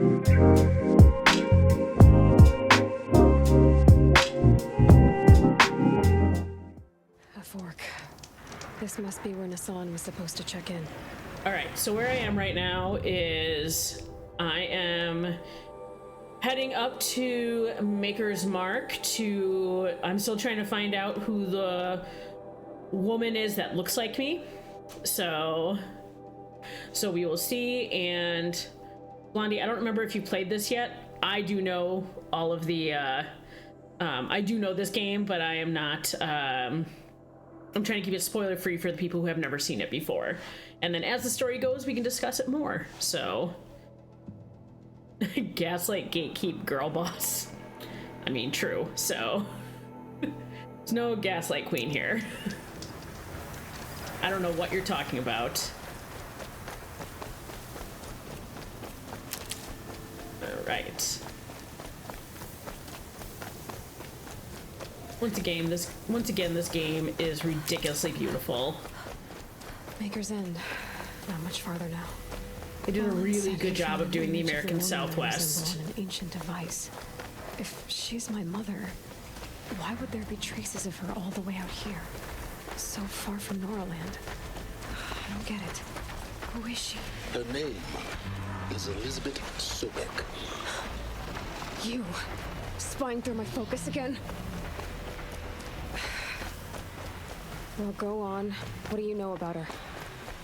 A fork. This must be where Nassan was supposed to check in. All right, so where I am right now is I am heading up to Maker's Mark I'm still trying to find out who the woman is that looks like me. So we will see. And Blondie, I don't remember if you played this yet. I do know all of the, I do know this game, but I am not, I'm trying to keep it spoiler free for the people who have never seen it before. And then as the story goes, we can discuss it more. So, gaslight gatekeep girl boss. I mean, true. So, there's no gaslight queen here. I don't know what you're talking about. All right. Once again, this game is ridiculously beautiful. Maker's End. Not much farther now. They did a really good job of doing the American Southwest. An ancient device. If she's my mother, why would there be traces of her all the way out here? So far from Noraland. I don't get it. Who is she? Her name is Elizabeth Sobek. You. Spying through my focus again? Well, go on. What do you know about her?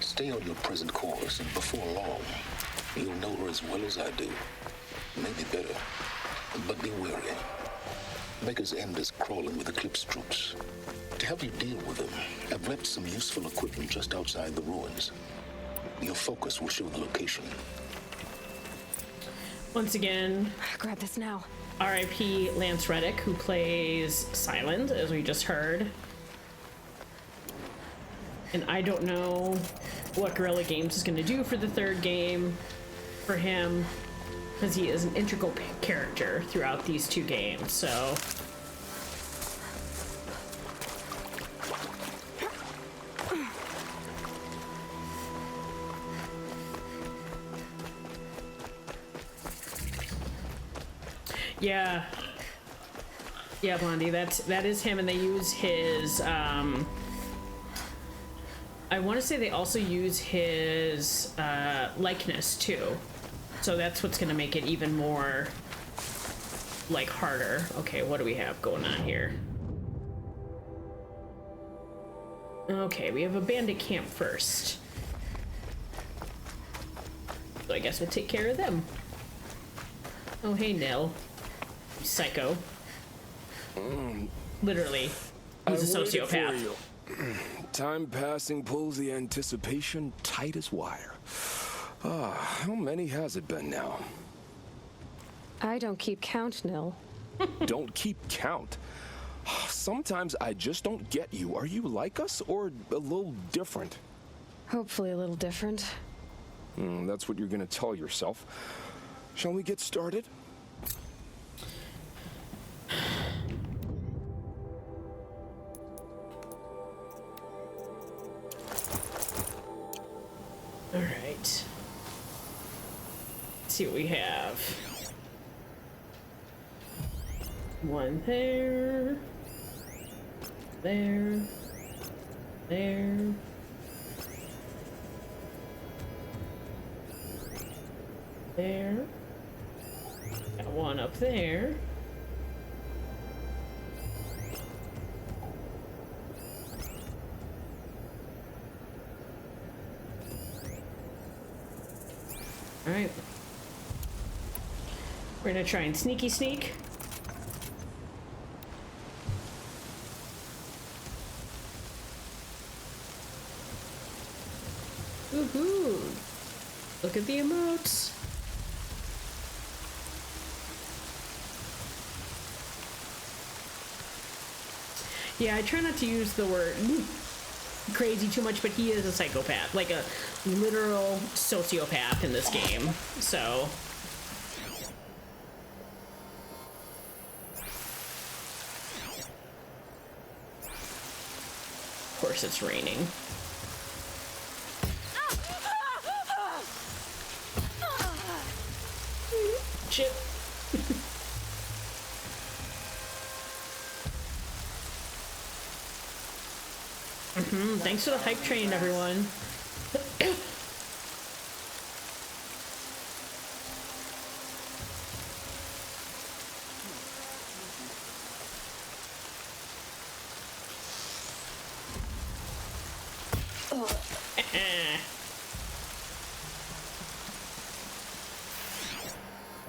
Stay on your present course, and before long, you'll know her as well as I do. Maybe better. But be wary. Maker's End is crawling with Eclipse troops. To help you deal with them, I've left some useful equipment just outside the ruins. Your focus will show the location. Once again, grab this now. R.I.P. Lance Reddick, who plays Silent, as we just heard. And I don't know what Guerrilla Games is going to do for the third game for him, because he is an integral character throughout these two games, so... Yeah. Yeah, Blondie, that is him, and they use his, I want to say they also use his likeness too, so that's what's going to make it even more like harder. Okay, what do we have going on here? Okay, we have a bandit camp first, so I guess we'll take care of them. Oh, hey, Nell, you psycho. Literally, he's a sociopath. Time passing pulls the anticipation tight as wire. How many has it been now? I don't keep count, Nil. Don't keep count? Sometimes I just don't get you. Are you like us or a little different? Hopefully a little different. That's what you're gonna tell yourself. Shall we get started? All right. Let's see what we have. One there. There. There. There. Got one up there. All right. We're gonna try and sneaky sneak. Woohoo! Look at the emotes. Yeah, I try not to use the word crazy too much, but he is a psychopath, like a literal sociopath in this game, so. Of course it's raining. shit. Thanks for the hype train, everyone.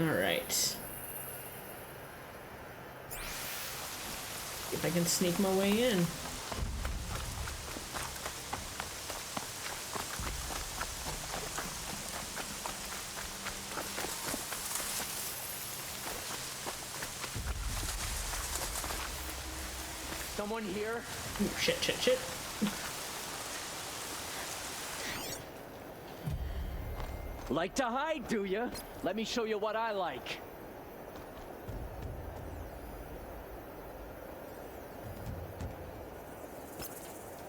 All right. See if I can sneak my way in. Someone here? Ooh, shit. Like to hide, do ya? Let me show you what I like.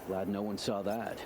Glad no one saw that.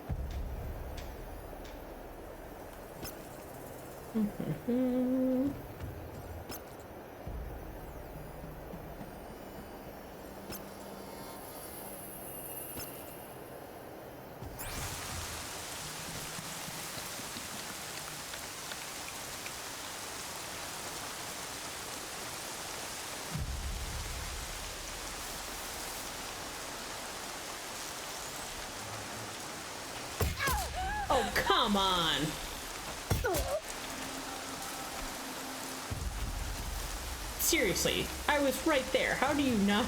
Oh, come on. Seriously, I was right there. How do you not?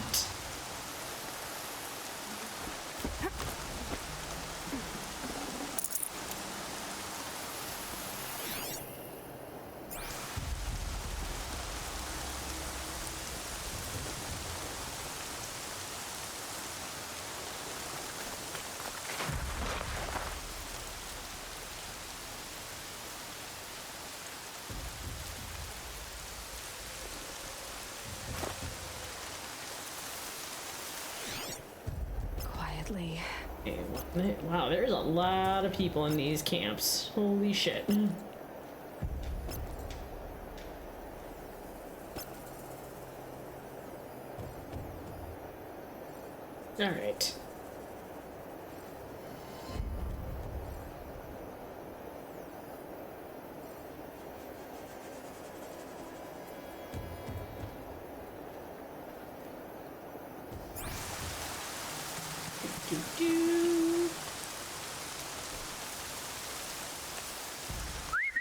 Quietly. Okay, wow, there's a lot of people in these camps. Holy shit. All right.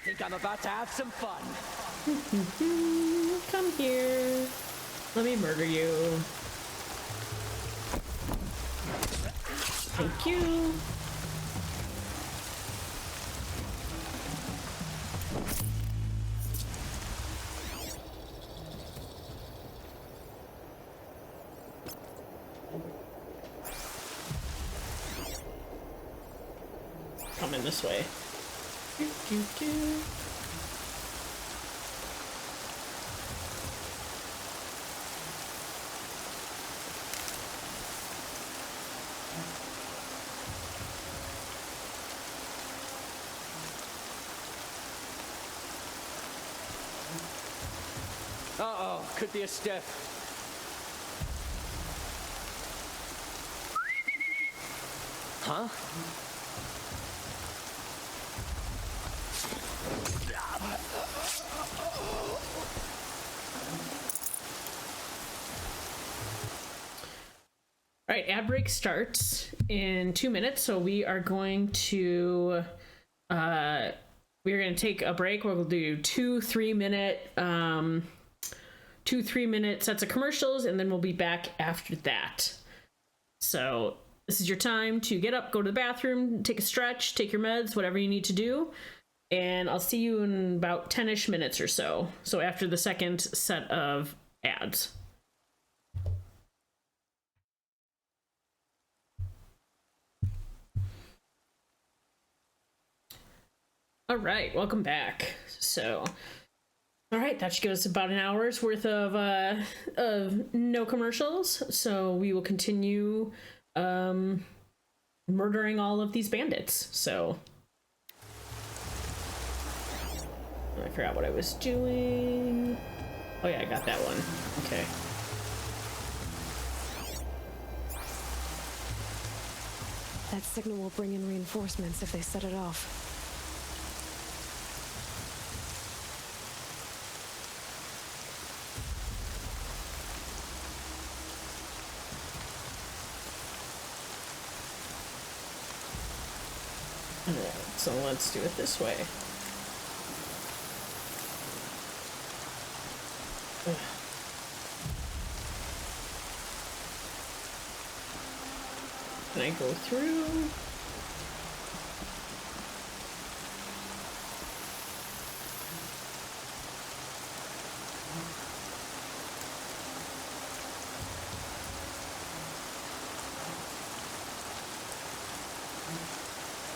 Think I'm about to have some fun. Come here. Let me murder you. Thank you. Coming this way. Uh-oh, could be a stiff. Huh? All right, ad break starts in 2 minutes, so we are going to take a break. We'll do 2-3 minute sets of commercials, and then we'll be back after that. So this is your time to get up, go to the bathroom, take a stretch, take your meds, whatever you need to do, and I'll see you in about 10-ish minutes or so. So after the second set of ads. All right, welcome back. So, all right, that should give us about an hour's worth of no commercials. So we will continue murdering all of these bandits. So I forgot what I was doing. Oh yeah, I got that one. Okay. That signal will bring in reinforcements if they set it off. Alright, so let's do it this way. Ugh. Can I go through?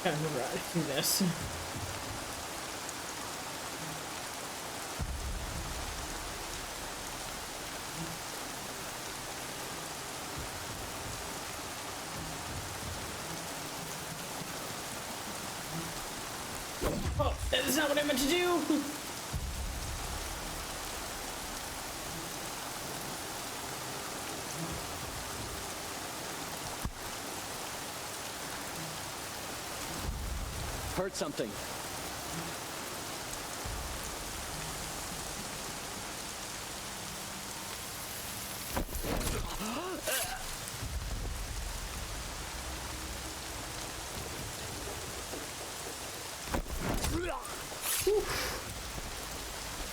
Gotta remember how to do this. Oh, that is not what I meant to do! Heard something.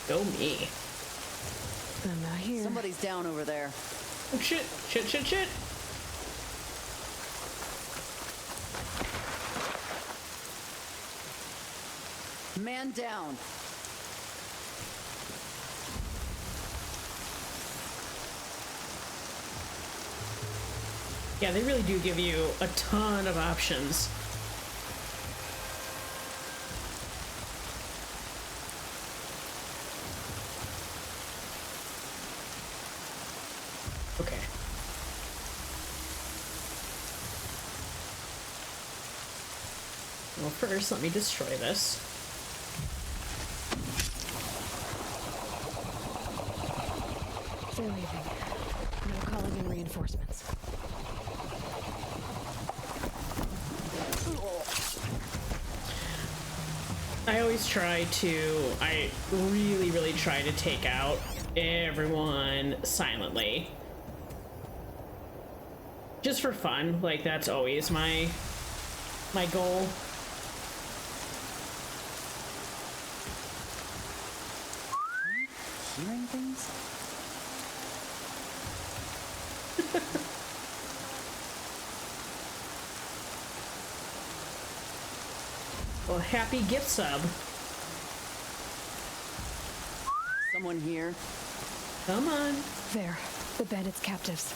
Go me. I'm not here. Somebody's down over there. Oh shit, shit, shit, shit! Man down. Yeah, they really do give you a ton of options. Okay. Well, first, let me destroy this. They're leaving. No calling in reinforcements. I really, really try to take out everyone silently. Just for fun, like that's always my goal. Hearing things? Well, happy gift sub. Someone here? Come on. There. The bandits' captives.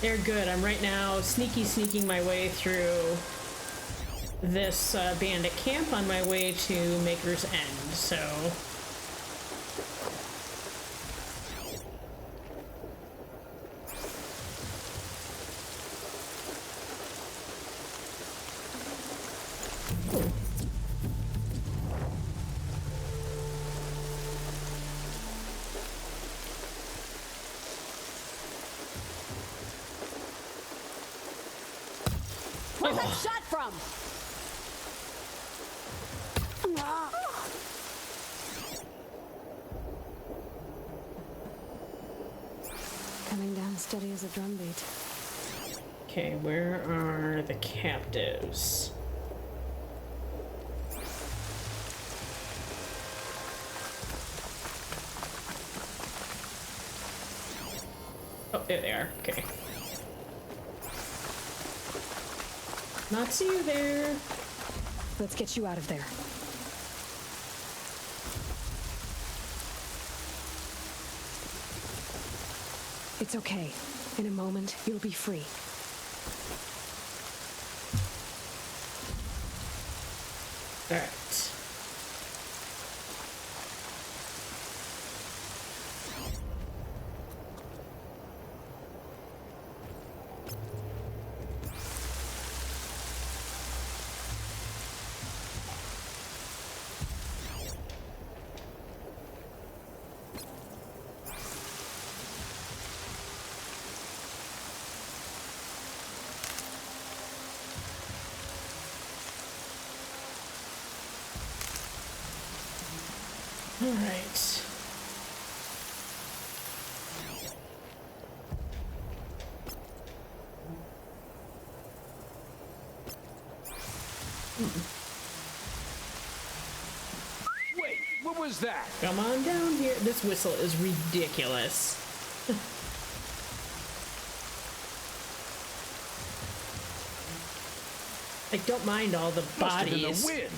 They're good. I'm right now sneaking my way through this bandit camp on my way to Maker's End, so... Where's that shot from? Coming down steady as a drumbeat. Okay, where are the captives? Oh, there they are. Okay. Not see you there. Let's get you out of there. It's okay. In a moment, you'll be free. All right. All right. Wait, what was that? Come on down here. This whistle is ridiculous. Like, don't mind all the Must have been bodies. the wind.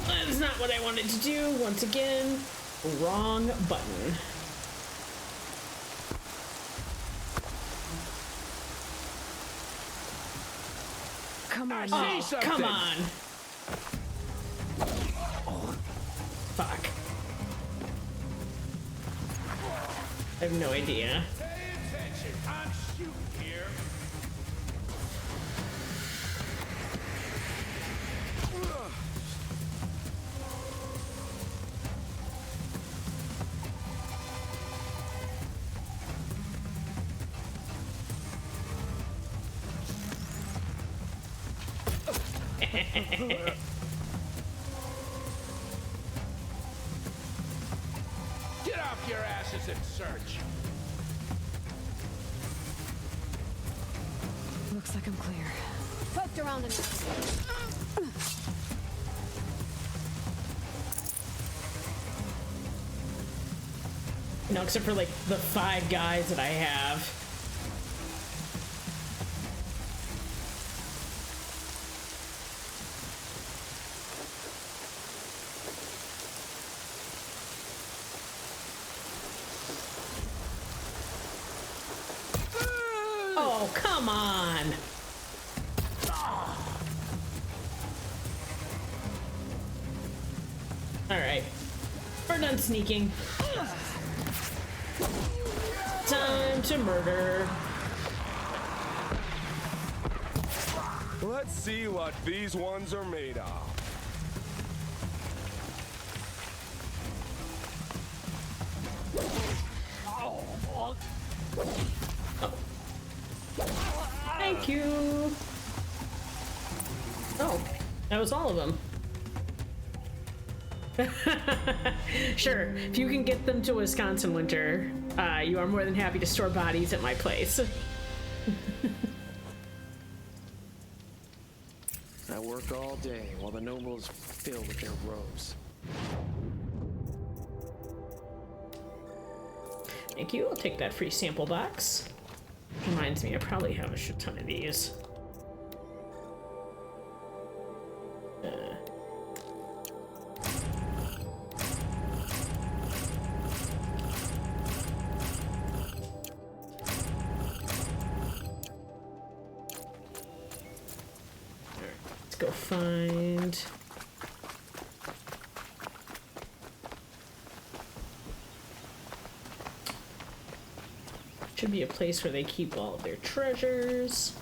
That is not what I wanted to do. Once again, wrong button. Come on. I Oh, see come something. on. Fuck. I have no idea. Pay attention. I'm shooting here. Get off your asses and search. Looks like I'm clear. Poked around in You know, except for like the 5 guys that I have. Oh, come on. All right. We're done sneaking. Time to murder. Let's see what these ones are made of. Thank you. Oh, that was all of them. Sure, if you can get them to Wisconsin winter, you are more than happy to store bodies at my place. I work all day while the nobles fill with their robes. Thank you. I'll take that free sample box. Reminds me, I probably have a shit ton of these. Let's go find. Should be a place where they keep all of their treasures.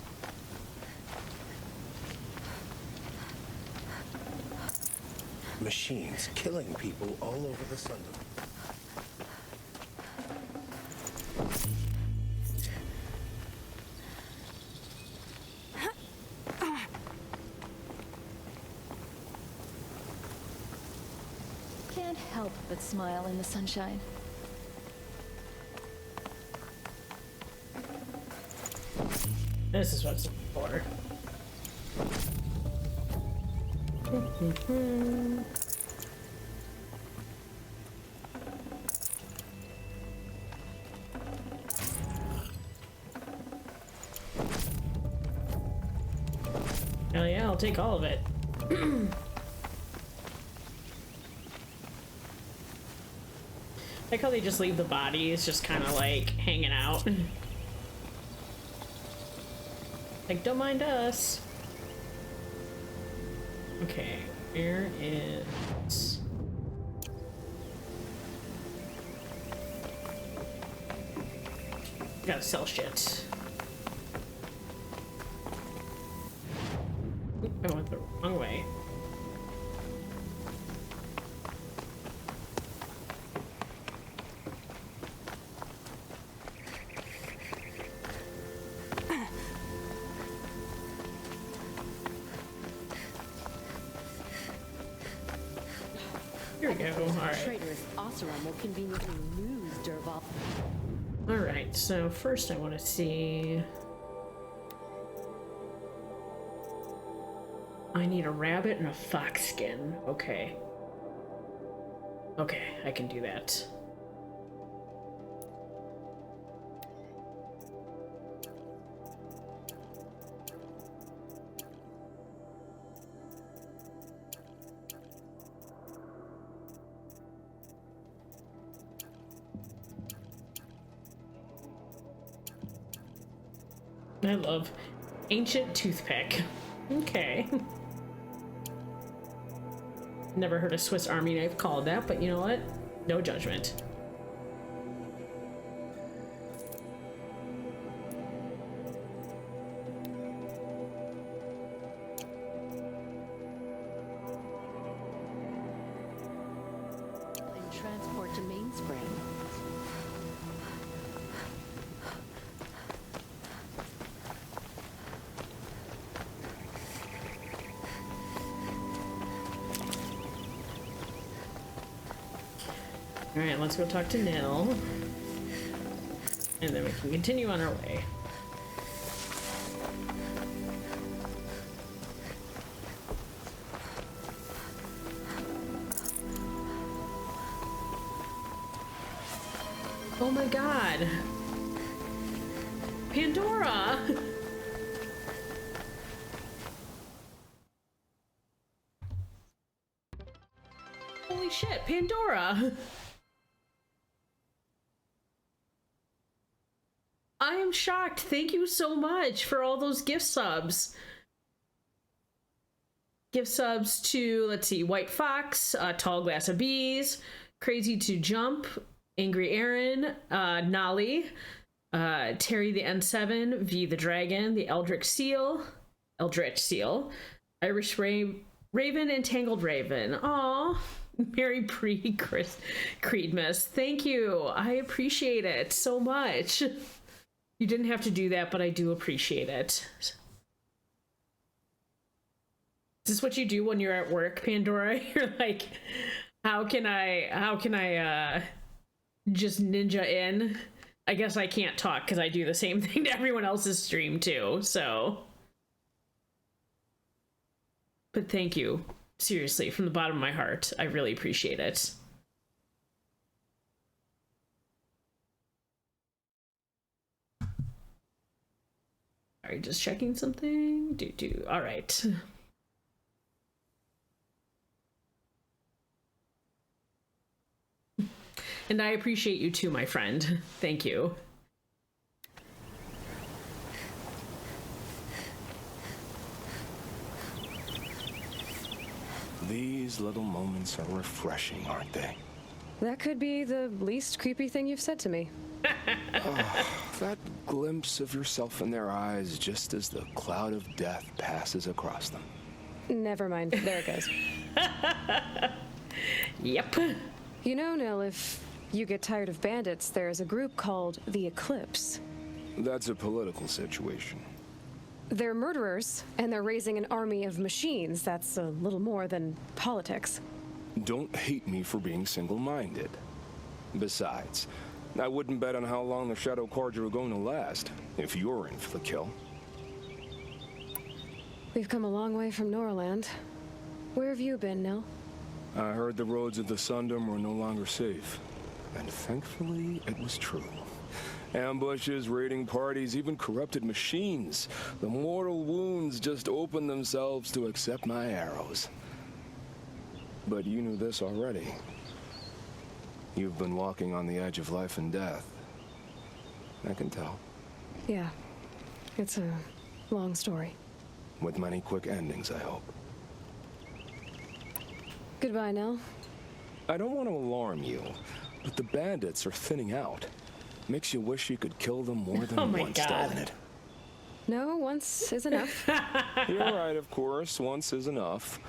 Machines killing people all over the sun. Can't help but smile in the sunshine. This is what's for. Hell yeah, I'll take all of it. Like how they just leave the bodies just kind of like hanging out. Like, don't mind us. Okay, where is... Gotta sell shit. Oop, I went the wrong way. Here we go. Alright. Traitorous Oseram will conveniently lose Dervahl. Alright, so first I want to see... I need a rabbit and a fox skin. Okay. Okay, I can do that. I love ancient toothpick. Okay. Never heard a Swiss Army knife called that, but you know what? No judgment. And transport to Mainspring. Alright, let's go talk to Nil. And then we can continue on our way. Oh my god! Pandora! Holy shit, Pandora! I am shocked. Thank you so much for all those gift subs. Gift subs to, let's see, White Fox, Tall Glass of Bees, Crazy to Jump, Angry Aaron, Nolly, Terry the N7, V the Dragon, the Eldritch Seal, Irish Raven, and Tangled Raven. Aw, Mary Creedmas. Thank you. I appreciate it so much. You didn't have to do that, but I do appreciate it. Is this what you do when you're at work, Pandora? You're like, how can I just ninja in? I guess I can't talk because I do the same thing to everyone else's stream too, so. But thank you. Seriously, from the bottom of my heart. I really appreciate it. Alright, just checking something. Alright. And I appreciate you too, my friend. Thank you. These little moments are refreshing, aren't they? That could be the least creepy thing you've said to me. That glimpse of yourself in their eyes just as the cloud of death passes across them. Never mind. There it goes. Yep. You know, Nell, if you get tired of bandits, there's a group called the Eclipse. That's a political situation. They're murderers, and they're raising an army of machines. That's a little more than politics. Don't hate me for being single-minded. Besides, I wouldn't bet on how long the Shadow Cards are going to last, if you're in for the kill. We've come a long way from Norland. Where have you been, Nell? I heard the roads of the Sundom were no longer safe. And thankfully, it was true. Ambushes, raiding parties, even corrupted machines. The mortal wounds just opened themselves to accept my arrows. But you knew this already. You've been walking on the edge of life and death. I can tell. Yeah. It's a long story. With many quick endings, I hope. Goodbye, Nell. I don't want to alarm you, but the bandits are thinning out. Makes you wish you could kill them more than Oh my once, God. doesn't it? No, once is enough. You're right, of course. Once is enough.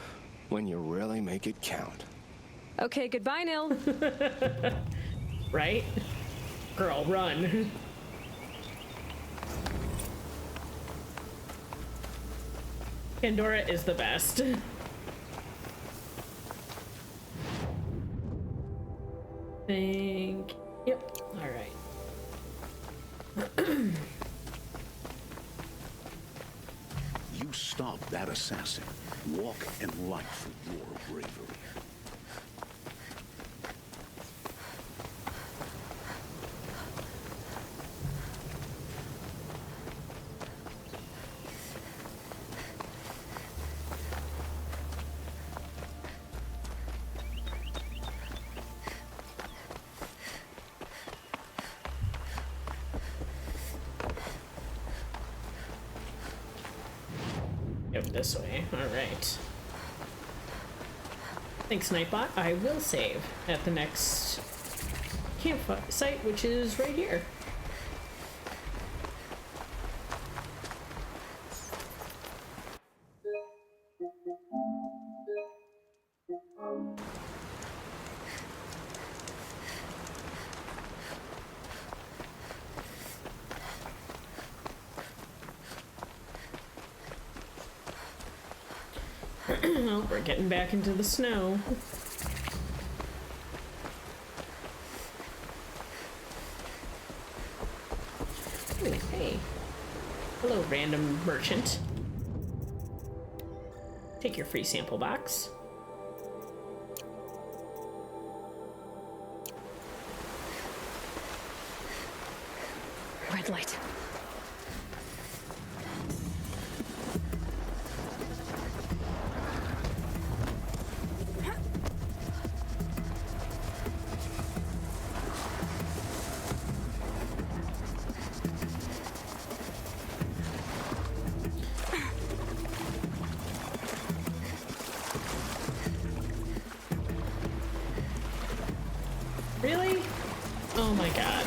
When you really make it count. Okay, goodbye, Nil. Right? Girl, run. Pandora is the best. Yep. All right. You stop that assassin. Walk in light for your bravery. Yep, this way. All right. Thanks, Nightbot. I will save at the next campsite, which is right here. Well, we're getting back into the snow. Ooh, hey. Hello, random merchant. Take your free sample box. Red light. Really? Oh my god.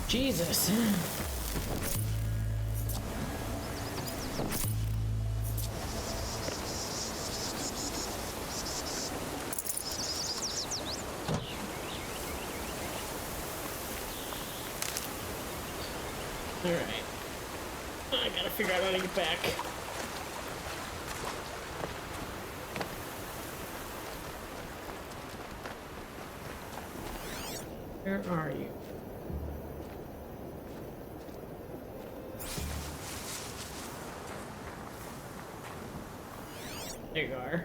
Jesus. All right. I gotta figure out how to get back. Where are you? There you are.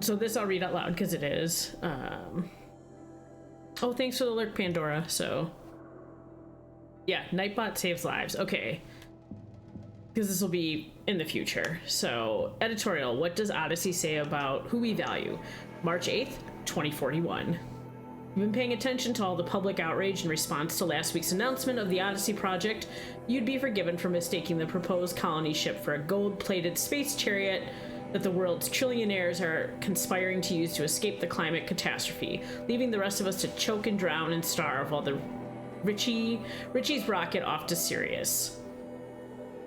So this I'll read out loud because it is. Oh, thanks for the alert, Pandora. So, yeah, Nightbot saves lives. Okay. Because this will be in the future. So, editorial. What does Odyssey say about who we value? March 8th, 2041. You've been paying attention to all the public outrage in response to last week's announcement of the Odyssey project. You'd be forgiven for mistaking the proposed colony ship for a gold-plated space chariot that the world's trillionaires are conspiring to use to escape the climate catastrophe, leaving the rest of us to choke and drown and starve while the Richie's rocket off to Sirius.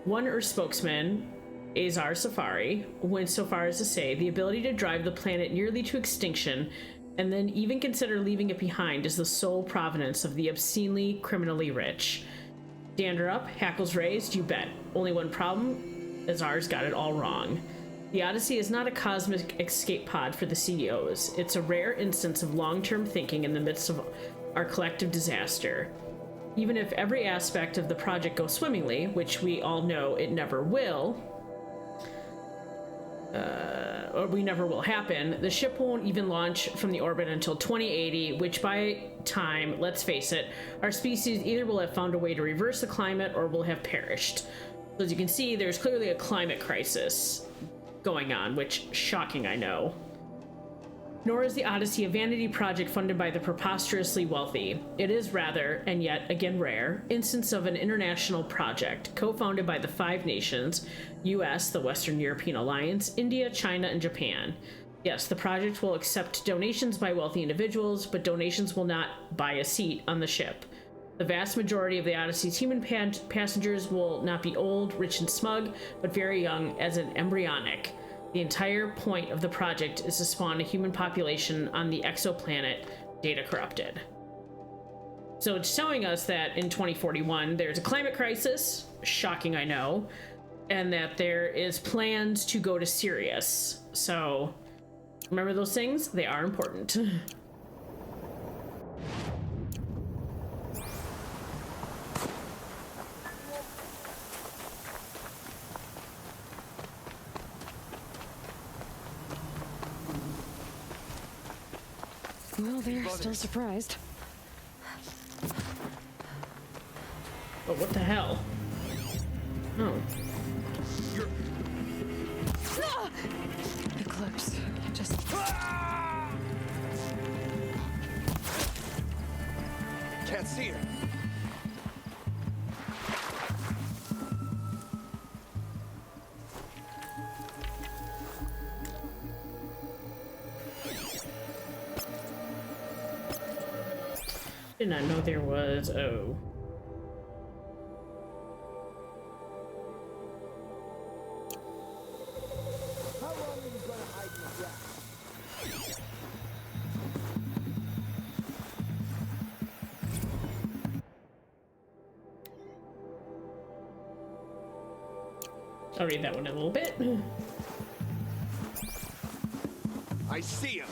One Earth spokesman, Azar Safari, went so far as to say the ability to drive the planet nearly to extinction and then even consider leaving it behind is the sole provenance of the obscenely criminally rich. Dander up, hackles raised, you bet. Only one problem, Azar's got it all wrong. The Odyssey is not a cosmic escape pod for the CEOs. It's a rare instance of long-term thinking in the midst of our collective disaster. Even if every aspect of the project goes swimmingly, which we all know it never will, or we never will happen, the ship won't even launch from the orbit until 2080, which by time, let's face it, our species either will have found a way to reverse the climate or will have perished. So as you can see, there's clearly a climate crisis going on, which, shocking, I know. Nor is the Odyssey a vanity project funded by the preposterously wealthy. It is rather, and yet again rare, instance of an international project, co-founded by the 5 nations, US, the Western European Alliance, India, China, and Japan. Yes, the project will accept donations by wealthy individuals, but donations will not buy a seat on the ship. The vast majority of the Odyssey's human passengers will not be old, rich, and smug, but very young as in embryonic. The entire point of the project is to spawn a human population on the exoplanet Data Corrupted. So it's showing us that in 2041 there's a climate crisis, shocking I know, and that there is plans to go to Sirius. So remember those things? They are important. Well, they're still surprised. Oh, what the hell? Oh. Eclipse. Just... Can't see her. Did not know there was. Oh. How long are you gonna hide in the grass? I'll read that one in a little bit. I see him.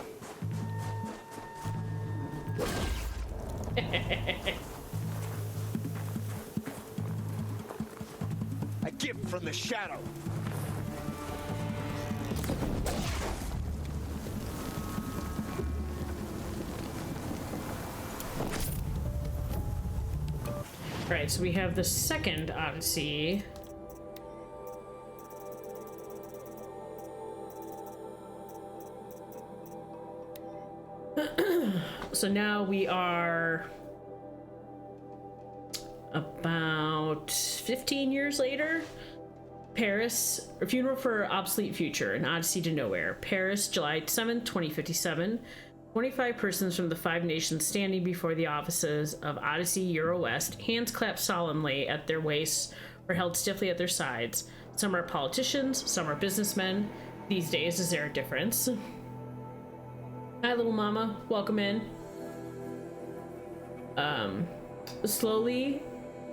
A gift from the shadow. Right, so we have the second Odyssey. So now we are about 15 years later. Paris, a funeral for obsolete future, an Odyssey to nowhere. Paris, July 7th, 2057. 25 persons from the 5 nations standing before the offices of Odyssey Euro West, hands clapped solemnly at their waists or held stiffly at their sides. Some are politicians, some are businessmen. These days, is there a difference? Hi, little mama. Welcome in. Slowly,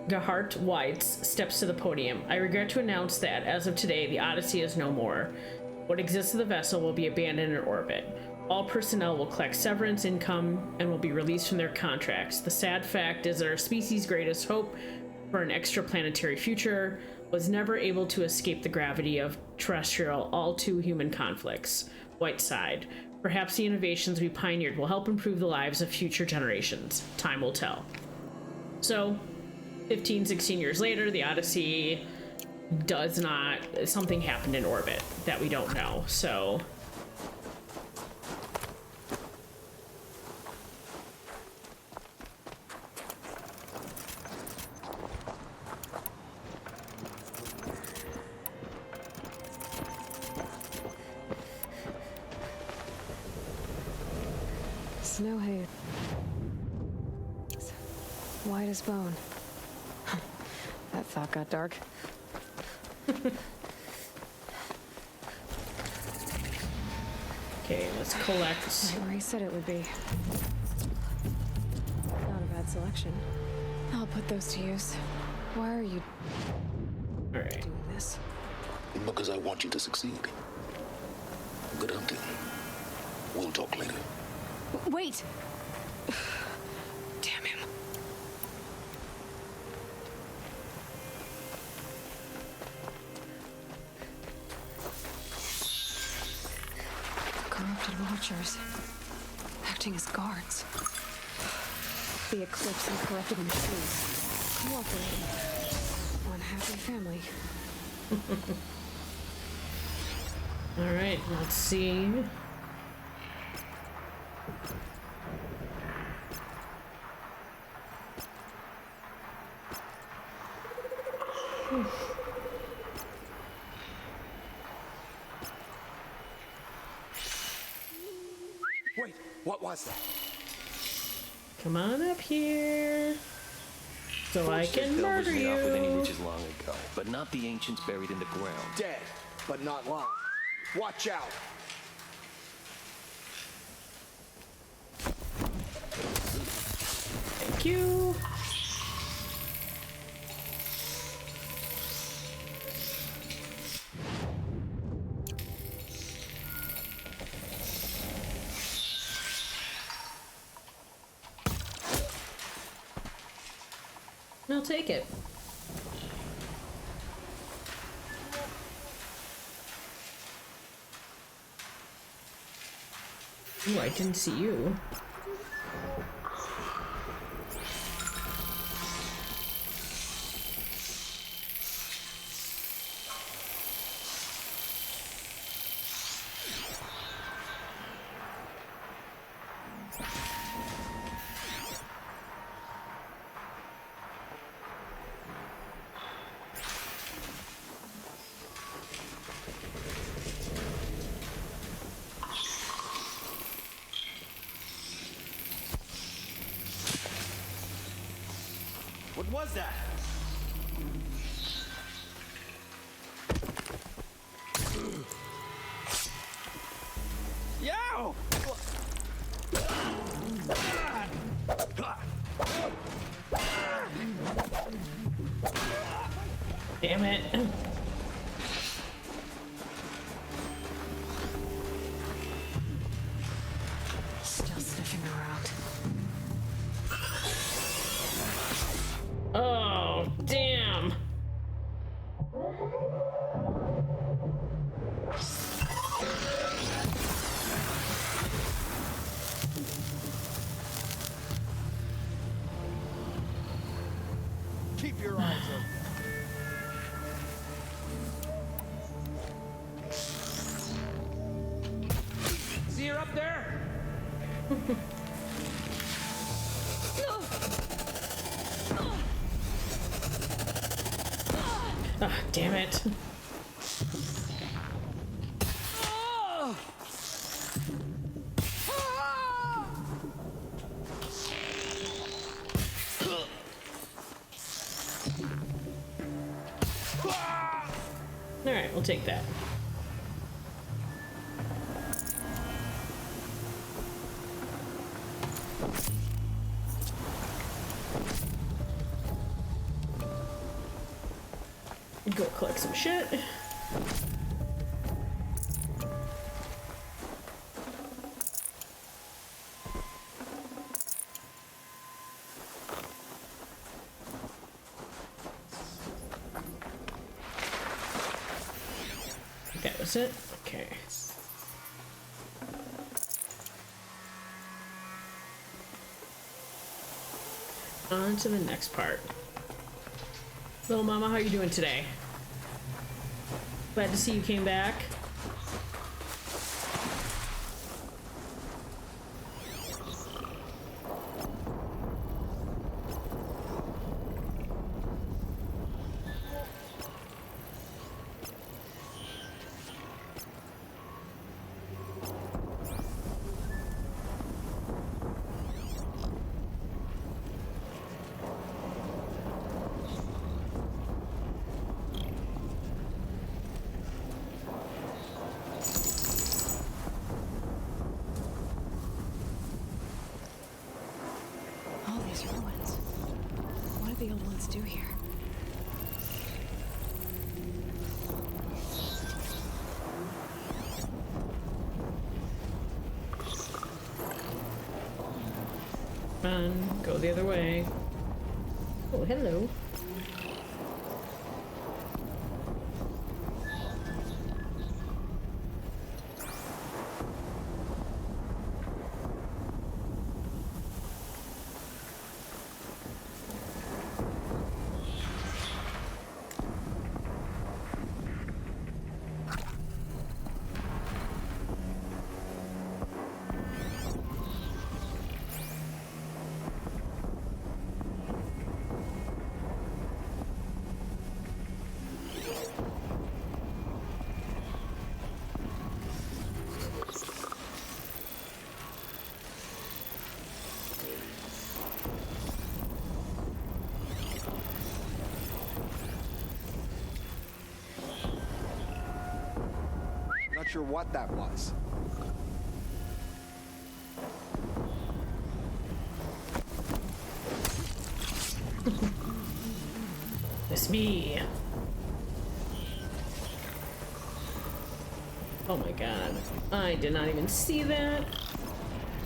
Gerhard Weitz steps to the podium. I regret to announce that, as of today, the Odyssey is no more. What exists of the vessel will be abandoned in orbit. All personnel will collect severance income and will be released from their contracts. The sad fact is that our species' greatest hope for an extraplanetary future was never able to escape the gravity of terrestrial, all-too-human conflicts. White sighed. Perhaps the innovations we pioneered will help improve the lives of future generations. Time will tell. So, 15, 16 years later, the Odyssey does not... Something happened in orbit that we don't know, so... Snow hay. White as bone. That thought got dark. Okay, let's collect. Right where he said it would be. Not a bad selection. I'll put those to use. Why are you All right. doing this? Because I want you to succeed. Good hunting. We'll talk later. Wait! Damn him. Corrupted watchers. Acting as guards. The Eclipse and corrupted machines. Cooperating. One happy family. All right, let's see. Wait, what was that? Come on up here. So I can Built was murder made off with any you. riches long ago, but not the ancients buried in the ground. Dead, but not lying. Watch out! Thank you. I'll take it. Ooh, I didn't see you. What was that? Yow! Damn it. Still sniffing around. Oh, damn. Keep your eyes open. See her up there? Ah, damn it. All right, we'll take that. Go collect some shit. That was it? Okay. On to the next part. Little mama, how you doing today? Glad to see you came back. All these ruins. What did the old ones do here? on. Go the other way. Oh, hello. Not sure what that was. It's me. Oh my god. I did not even see that.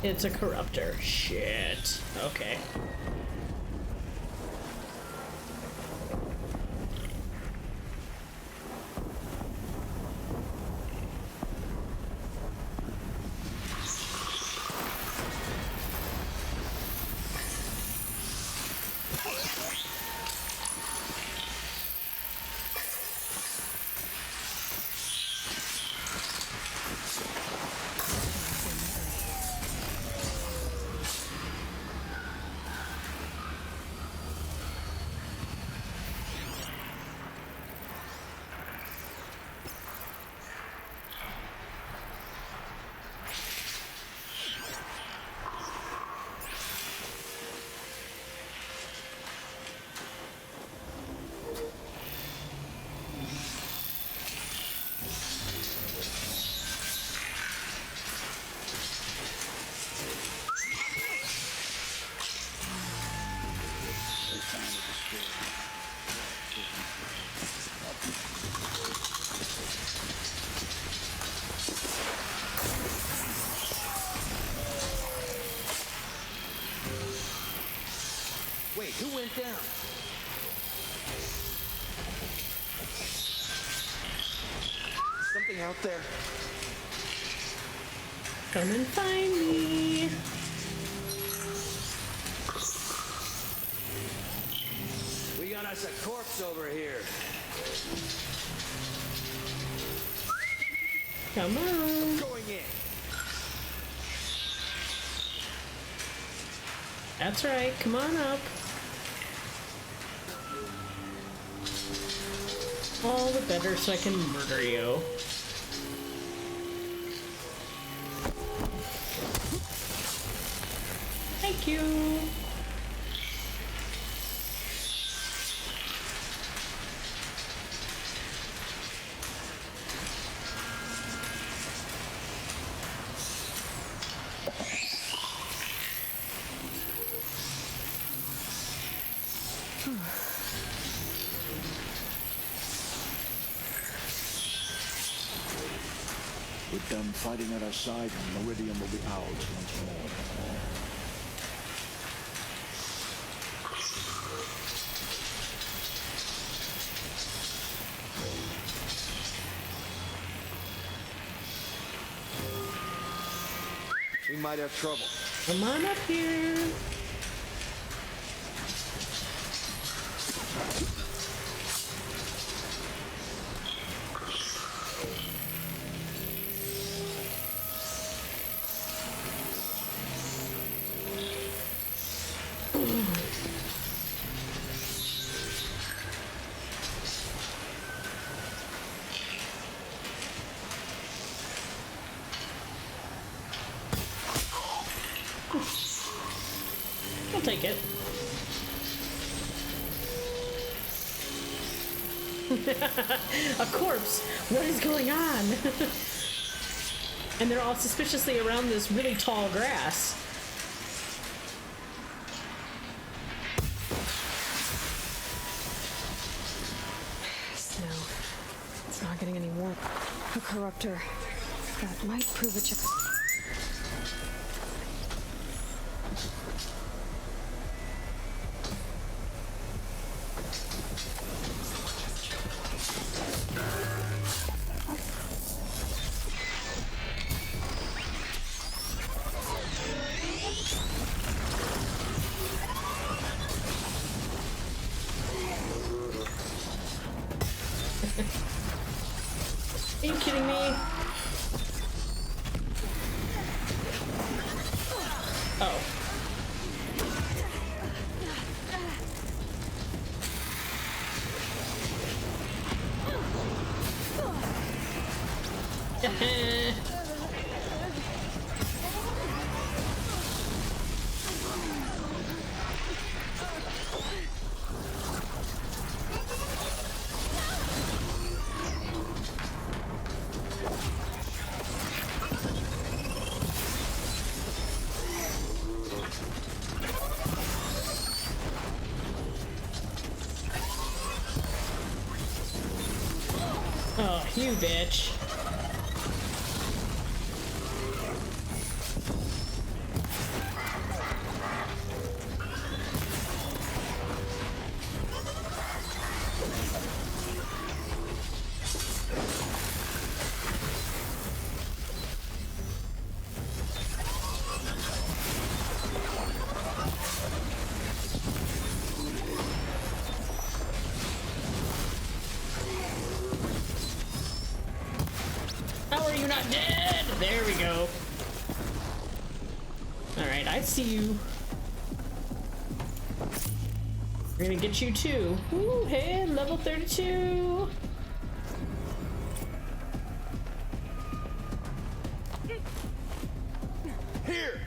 It's a corruptor. Shit. Okay. Wait, who went down? Something out there. Come and find me. We got us a corpse over here. Come on. Going in. That's right. Come on up. All the better so I can murder you. Thank you. With them fighting at our side, Meridian will be ours once more. We might have trouble. Come on up here. I'll take it. A corpse! What is going on? And they're all suspiciously around this really tall grass. Snow. It's not getting any warm. A corruptor. That might prove a check. Are you kidding me? Oh. Oh, you bitch. How are you not dead? There we go. Alright, I see you. We're gonna get you too. Ooh, hey, level 32. Here.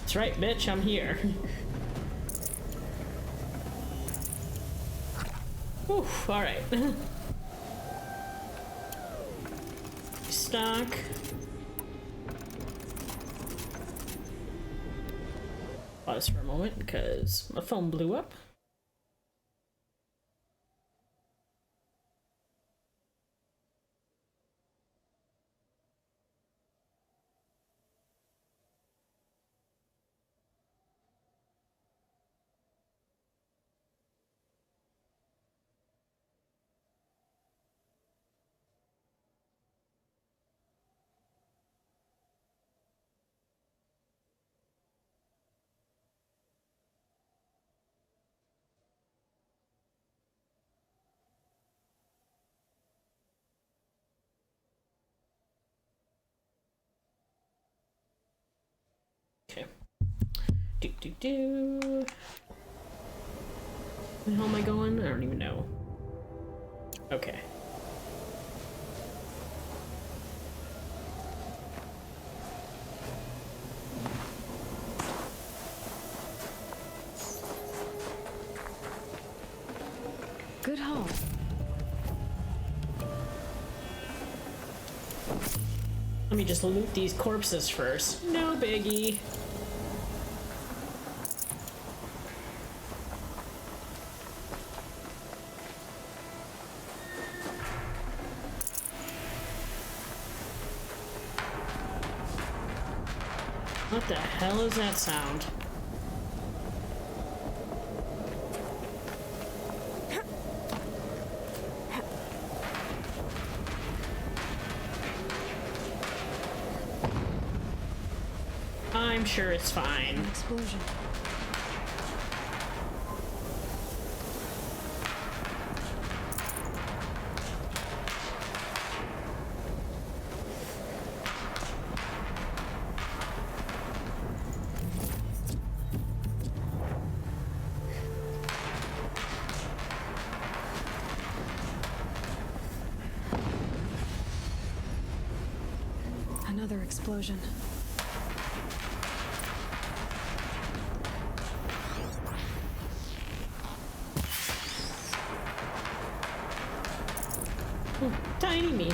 That's right, bitch, I'm here. Oof, alright. Stock. Pause for a moment because my phone blew up. Okay. Where the hell am I going? I don't even know. Okay. Good haul. Let me just loot these corpses first. No biggie. What the hell is that sound? I'm sure it's fine. An explosion. Another explosion. Tiny meat.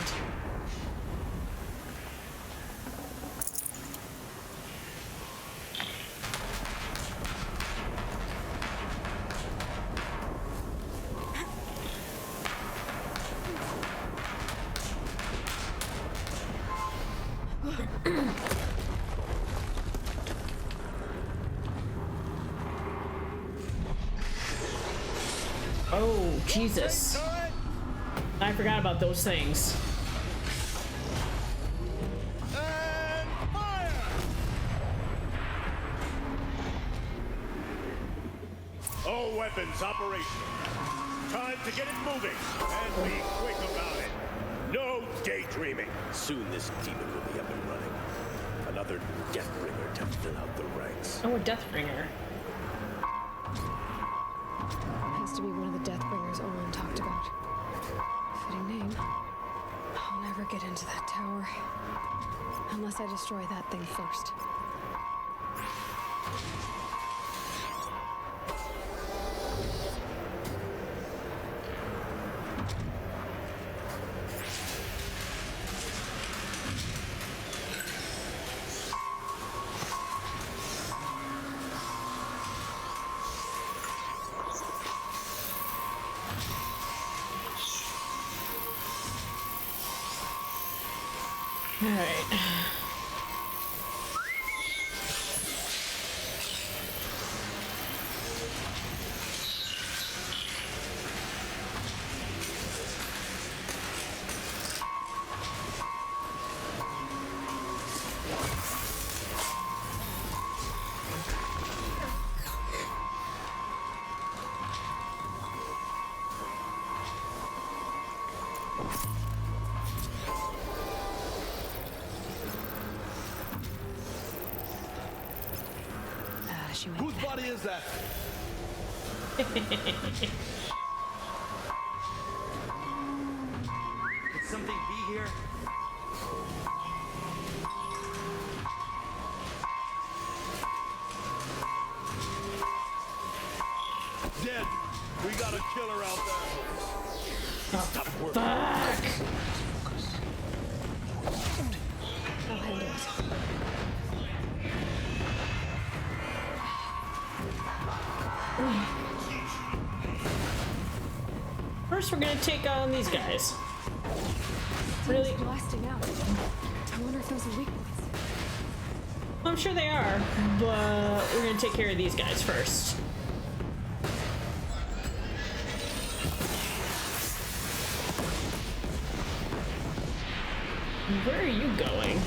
Oh, Jesus. I forgot about those things. And fire! All weapons operational. Time to get it moving, and be quick about it. No daydreaming. Soon this demon will be up and running. Another Deathbringer to fill out the ranks. Oh, a Deathbringer. Has to be one of the Deathbringers Olin talked about. Fitting name. I'll never get into that tower. Unless I destroy that thing first. All right. She went Whose body is that? Could something be here? Dead. We got a killer out there. Fuck. I'll handle it. First, we're gonna take on these guys. Really? Blasting out. I wonder if those are weak points. I'm sure they are, but we're gonna take care of these guys first. Where are you going?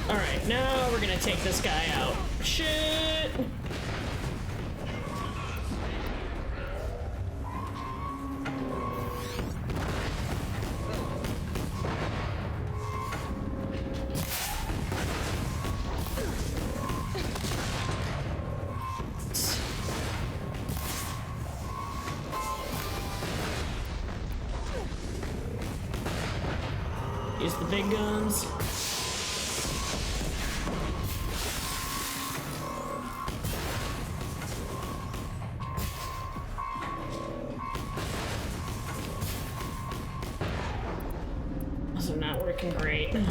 Alright, now we're gonna take this guy out. Shit! Use the big guns. Also not working great. There's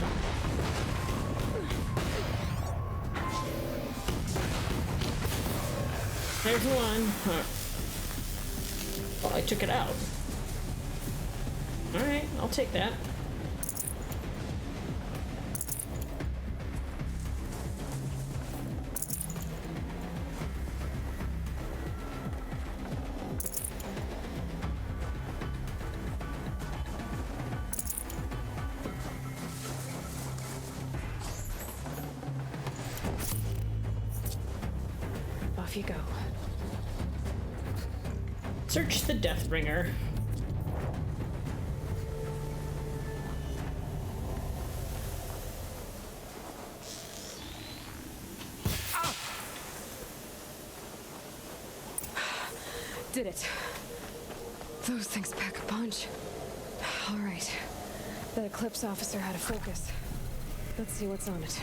one. Huh. Well, I took it out. Alright, I'll take that. Off you go. Search the Deathbringer. Did it. Those things pack a punch. All right. That Eclipse officer had a focus. Let's see what's on it.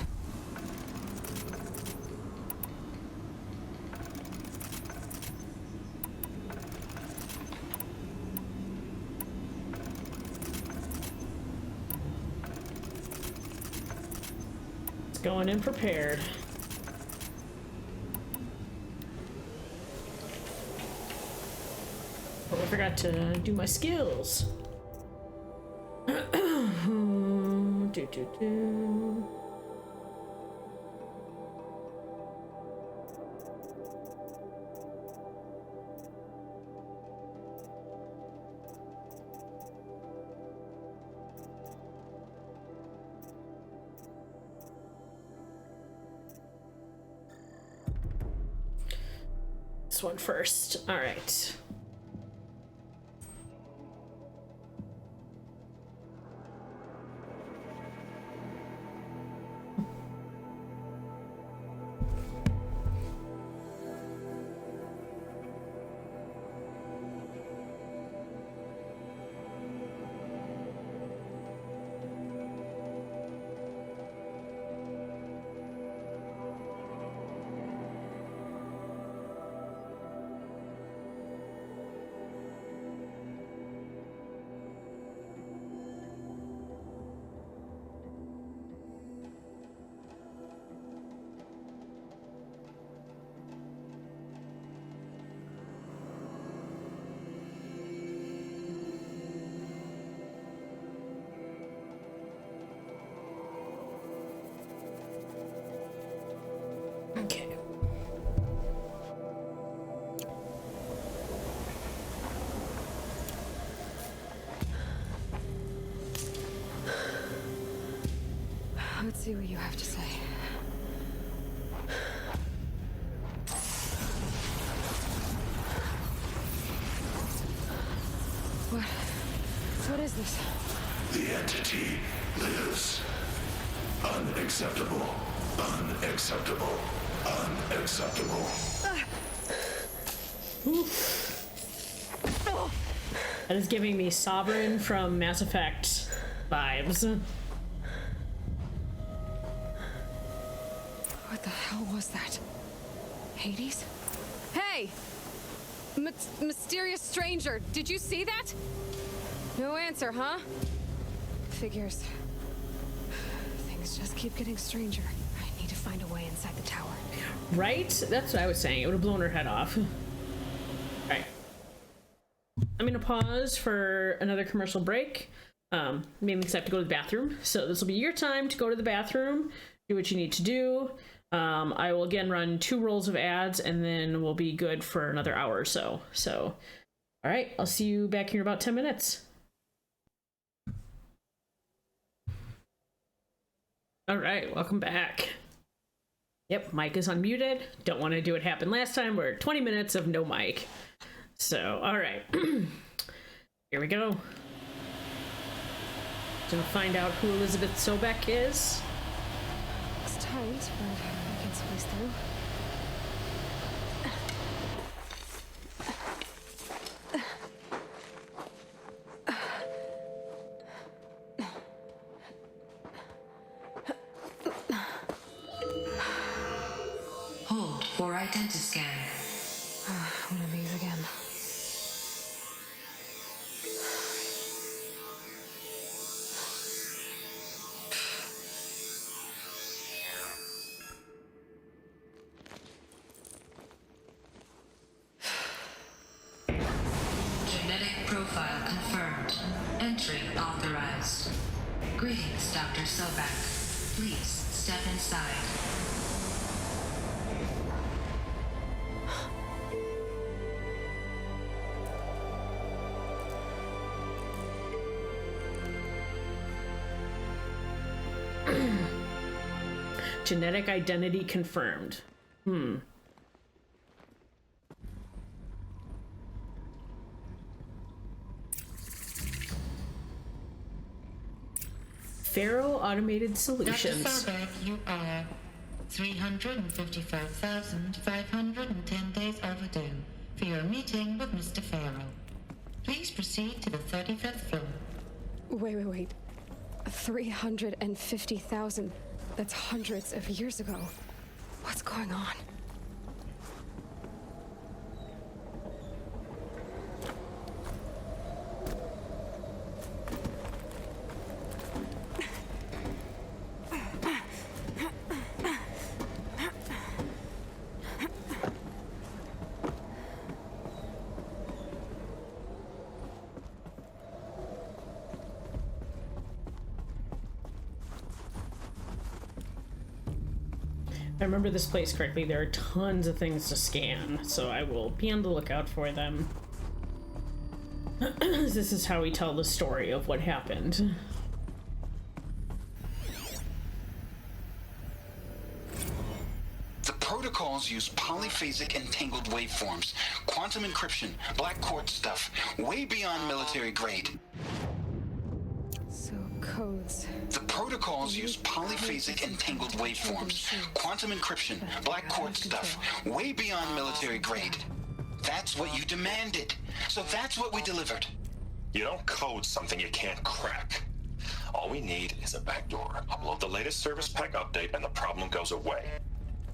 It's going in prepared. Oh, I forgot to do my skills. Do. This one first. All right. Okay. Let's see what you have to say. What is this? The entity lives. Unacceptable. Unacceptable. Unacceptable. That is giving me Sovereign from Mass Effect vibes. What the hell was that? Hades? Hey! Mysterious stranger, did you see that? No answer, huh? Figures. Things just keep getting stranger. I need to find a way inside the tower. Right? That's what I was saying. It would have blown her head off. Right. I'm gonna pause for another commercial break. Maybe because I have to go to the bathroom. So this will be your time to go to the bathroom, do what you need to do. I will again run 2 rolls of ads and then we'll be good for another hour or so. So, all right, I'll see you back here in about 10 minutes. All right, welcome back. Yep, mic is unmuted. Don't want to do what happened last time. We're at 20 minutes of no mic. So, all right. Here we go. Gonna find out who Elizabeth Sobek is. It's tight, but I can squeeze through. Hold for identiscan. One of these again. Genetic profile confirmed. Entry authorized. Greetings, Dr. Sobek. Please step inside. Genetic identity confirmed. Faro Automated Solutions. Dr. Sobek, you are 355,510 days overdue for your meeting with Mr. Faro. Please proceed to the 35th floor. Wait. 350,000. That's hundreds of years ago. What's going on? I remember this place correctly, there are tons of things to scan, so I will be on the lookout for them. This is how we tell the story of what happened. The protocols use polyphasic entangled waveforms, quantum encryption, black quartz stuff, way beyond military grade. So, codes. The protocols use polyphasic entangled waveforms, quantum encryption, black quartz stuff, way beyond military grade. That's what you demanded. So that's what we delivered. You don't code something you can't crack. All we need is a backdoor. Upload the latest service pack update and the problem goes away.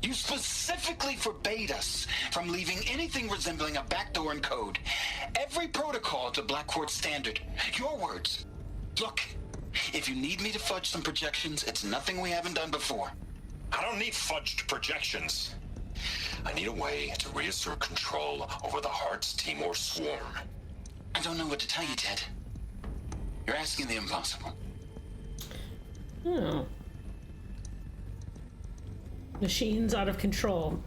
You specifically forbade us from leaving anything resembling a backdoor in code. Every protocol to Black Quartz standard. Your words. Look, if you need me to fudge some projections, it's nothing we haven't done before. I don't need fudged projections. I need a way to reassert control over the Heart's Timor swarm. I don't know what to tell you, Ted. You're asking the impossible. Oh. Machine's out of control.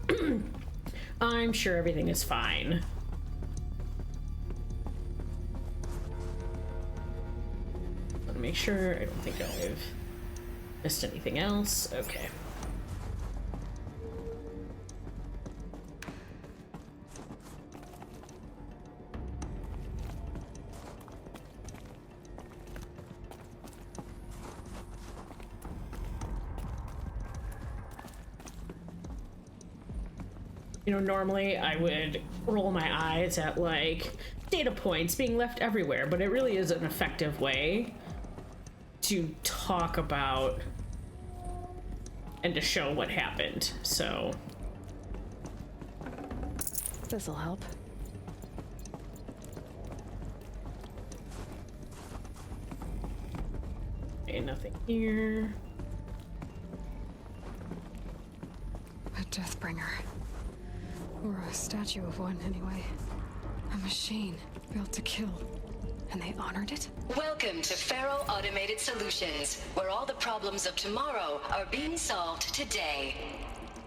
I'm sure everything is fine. Let me make sure. I don't think I've missed anything else. Okay. You know, normally I would roll my eyes at, like, data points being left everywhere, but it really is an effective way to talk about and to show what happened, so. This'll help. Okay, nothing here. A Deathbringer. Or a statue of one, anyway. A machine built to kill. And they honored it? Welcome to Faro Automated Solutions, where all the problems of tomorrow are being solved today.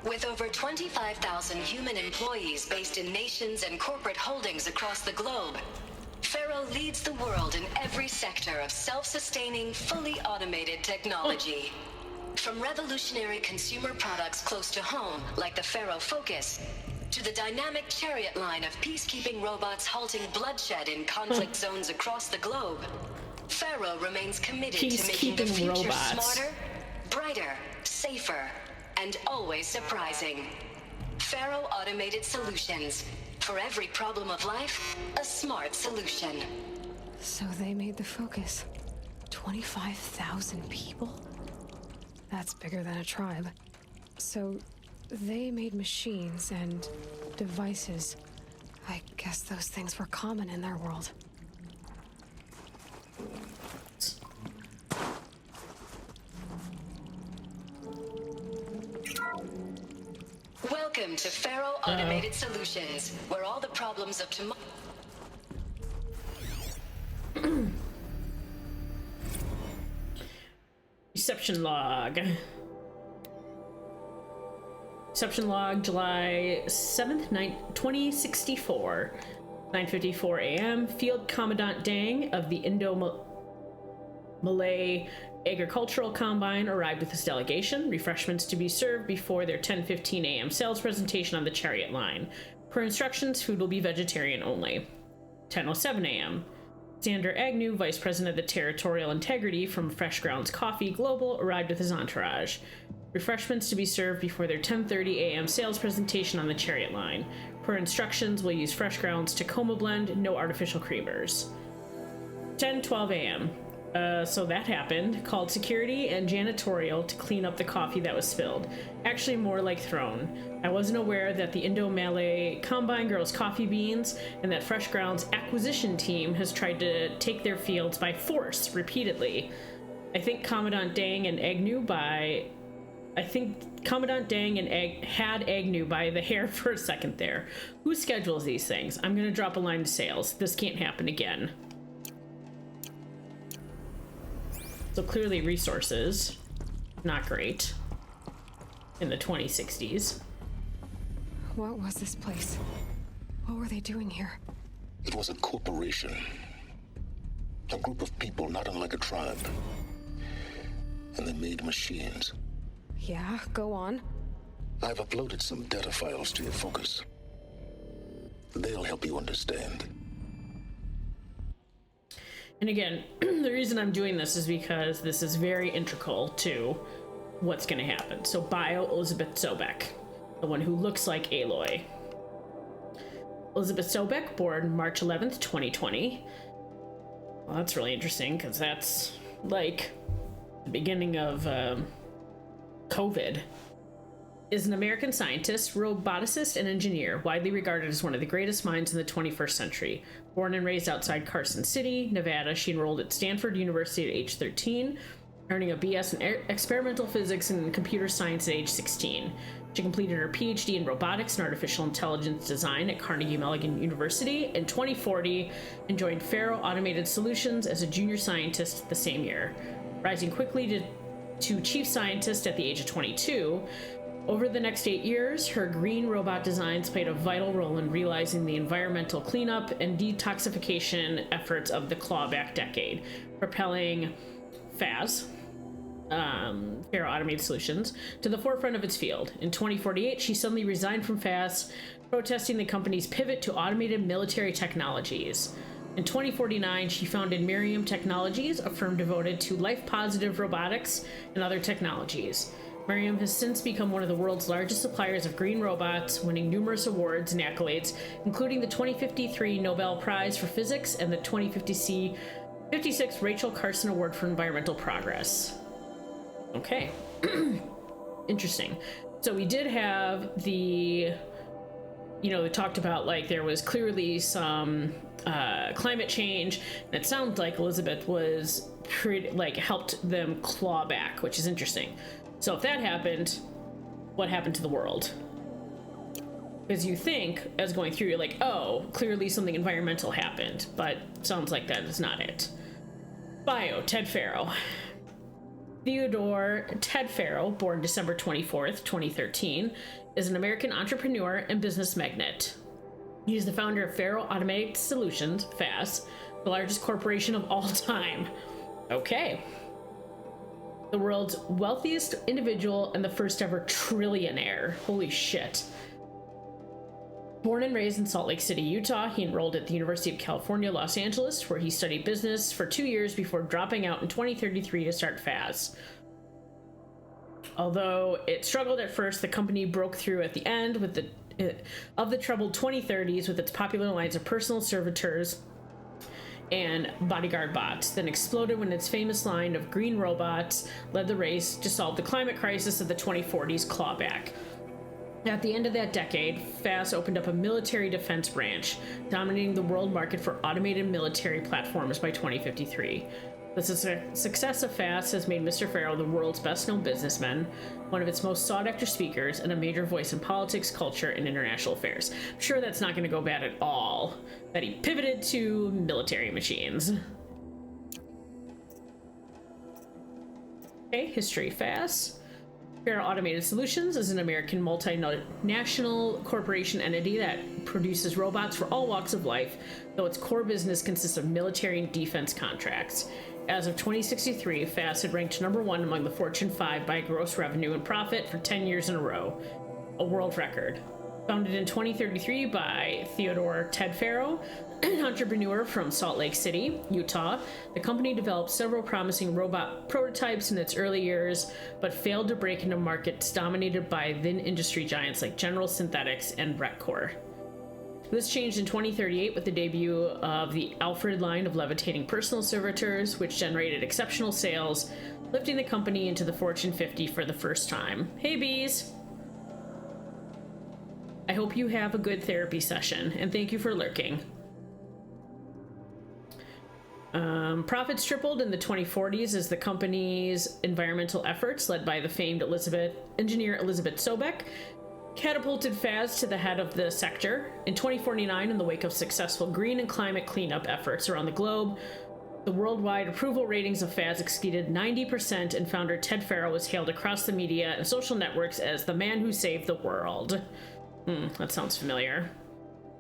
With over 25,000 human employees based in nations and corporate holdings across the globe, Faro leads the world in every sector of self-sustaining, fully automated technology. From revolutionary consumer products close to home, like the Faro Focus, to the dynamic chariot line of peacekeeping robots halting bloodshed in conflict zones across the globe, Faro remains committed to making the future smarter, brighter, safer, and always surprising. Faro Automated Solutions. For every problem of life, a smart solution. So they made the Focus. 25,000 people? That's bigger than a tribe. So they made machines and devices. I guess those things were common in their world. Welcome to Faro Automated Solutions, where all the problems of tomorrow... Reception log. Reception log, July 7th, 2064. 9:54 a.m. Field Commandant Dang of the Indo-Malay Agricultural Combine arrived with his delegation. Refreshments to be served before their 10:15 a.m. sales presentation on the chariot line. Per instructions, food will be vegetarian only. 10:07 a.m. Xander Agnew, Vice President of the Territorial Integrity from Fresh Grounds Coffee Global, arrived with his entourage. Refreshments to be served before their 10:30 a.m. sales presentation on the chariot line. Per instructions, we'll use Fresh Grounds Tacoma blend, no artificial creamers. 10:12 a.m. So that happened. Called security and janitorial to clean up the coffee that was spilled. Actually, more like thrown. I wasn't aware that the Indo-Malay Combine grows coffee beans and that Fresh Grounds acquisition team has tried to take their fields by force repeatedly. I think Commandant Dang and Agnew had Agnew by the hair for a second there. Who schedules these things? I'm gonna drop a line to sales. This can't happen again. So clearly resources. Not great. in the 2060s. What was this place? What were they doing here? It was a corporation. A group of people not unlike a tribe. And they made machines. Yeah, go on. I've uploaded some data files to your focus. They'll help you understand. And again, the reason I'm doing this is because this is very integral to what's going to happen. So Bio Elizabeth Sobek, the one who looks like Aloy. Elizabeth Sobek, born March 11th, 2020. Well, that's really interesting because that's like the beginning of COVID. Is an American scientist, roboticist, and engineer, widely regarded as one of the greatest minds in the 21st century. Born and raised outside Carson City, Nevada, she enrolled at Stanford University at age 13, earning a BS in experimental physics and computer science at age 16. She completed her PhD in robotics and artificial intelligence design at Carnegie Mellon University in 2040 and joined Faro Automated Solutions as a junior scientist the same year, rising quickly to chief scientist at the age of 22. Over the next 8 years, her green robot designs played a vital role in realizing the environmental cleanup and detoxification efforts of the clawback decade, propelling FAS, Faro Automated Solutions, to the forefront of its field. In 2048, she suddenly resigned from FAS, protesting the company's pivot to automated military technologies. In 2049, she founded Miriam Technologies, a firm devoted to life-positive robotics and other technologies. Miriam has since become one of the world's largest suppliers of green robots, winning numerous awards and accolades, including the 2053 Nobel Prize for Physics and the 2056 Rachel Carson Award for Environmental Progress. Okay. Interesting. So we did have the, they talked about like there was clearly some climate change, and it sounds like Elizabeth was helped them claw back, which is interesting. So if that happened, what happened to the world? Because you think, as going through, you're like, oh, clearly something environmental happened, but sounds like that is not it. Bio, Ted Faro. Theodore Ted Faro, born December 24th, 2013, is an American entrepreneur and business magnate. He is the founder of Faro Automated Solutions, FAS, the largest corporation of all time. Okay. The world's wealthiest individual and the first ever trillionaire. Holy shit. Born and raised in Salt Lake City, Utah, he enrolled at the University of California, Los Angeles, where he studied business for 2 years before dropping out in 2033 to start FAS. Although it struggled at first, the company broke through at the end of the troubled 2030s with its popular lines of personal servitors and bodyguard bots, then exploded when its famous line of green robots led the race to solve the climate crisis of the 2040s clawback. At the end of that decade, FAS opened up a military defense branch, dominating the world market for automated military platforms by 2053. The success of FAS has made Mr. Faro the world's best-known businessman, one of its most sought-after speakers, and a major voice in politics, culture, and international affairs. I'm sure that's not going to go bad at all, that he pivoted to military machines. Okay, history. FAS. Faro Automated Solutions is an American multinational corporation entity that produces robots for all walks of life, though its core business consists of military and defense contracts. As of 2063, FAS had ranked #1 among the Fortune 5 by gross revenue and profit for 10 years in a row, a world record. Founded in 2033 by Theodore Ted Faro, an entrepreneur from Salt Lake City, Utah, the company developed several promising robot prototypes in its early years, but failed to break into markets dominated by then industry giants like General Synthetics and Retcor. This changed in 2038 with the debut of the Alfred line of levitating personal servitors, which generated exceptional sales, lifting the company into the Fortune 50 for the first time. Hey, bees! I hope you have a good therapy session, and thank you for lurking. Profits tripled in the 2040s as the company's environmental efforts, led by the famed engineer Elizabeth Sobek, catapulted FAS to the head of the sector. In 2049, in the wake of successful green and climate cleanup efforts around the globe, The worldwide approval ratings of FAS exceeded 90%, and founder Ted Farrell was hailed across the media and social networks as the man who saved the world. That sounds familiar.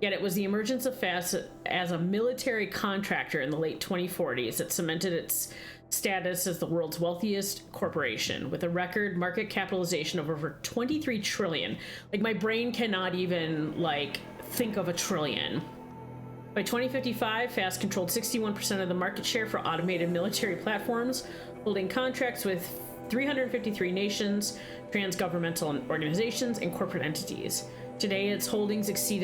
Yet it was the emergence of FAS as a military contractor in the late 2040s that cemented its status as the world's wealthiest corporation, with a record market capitalization of over 23 trillion. Like, my brain cannot even, like, think of a trillion. By 2055, FAS controlled 61% of the market share for automated military platforms, holding contracts with 353 nations, trans-governmental organizations, and corporate entities. Today, its holdings exceed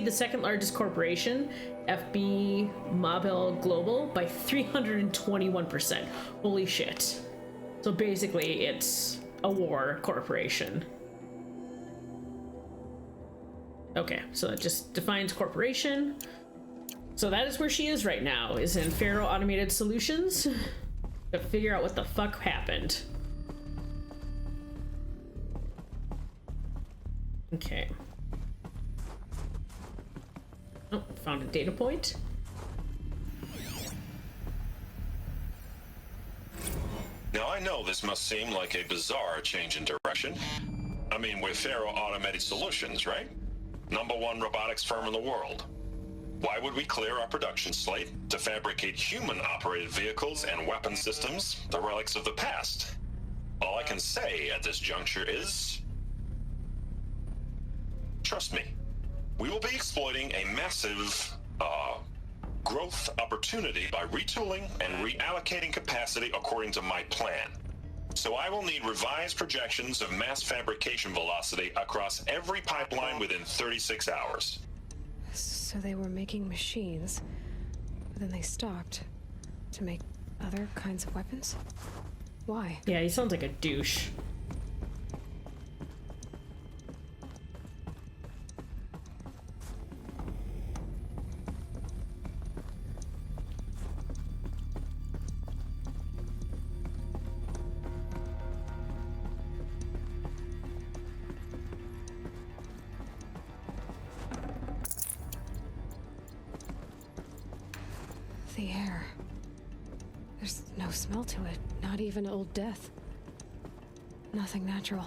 the second largest corporation, FB Mobile Global, by 321%. Holy shit. So basically, it's a war corporation. Okay, so that just defines corporation. So that is where she is right now, is in Farrell Automated Solutions, to figure out what the fuck happened. Okay. Oh, found a data point. Now, I know this must seem like a bizarre change in direction. I mean, we're Farrell Automated Solutions, right? #1 robotics firm in the world. Why would we clear our production slate to fabricate human-operated vehicles and weapon systems, the relics of the past? All I can say at this juncture is... trust me, we will be exploiting a massive, growth opportunity by retooling and reallocating capacity according to my plan. So I will need revised projections of mass fabrication velocity across every pipeline within 36 hours. So they were making machines, but then they stopped to make other kinds of weapons? Why? Yeah, he sounds like a douche. The air. There's no smell to it, not even old death. Nothing natural.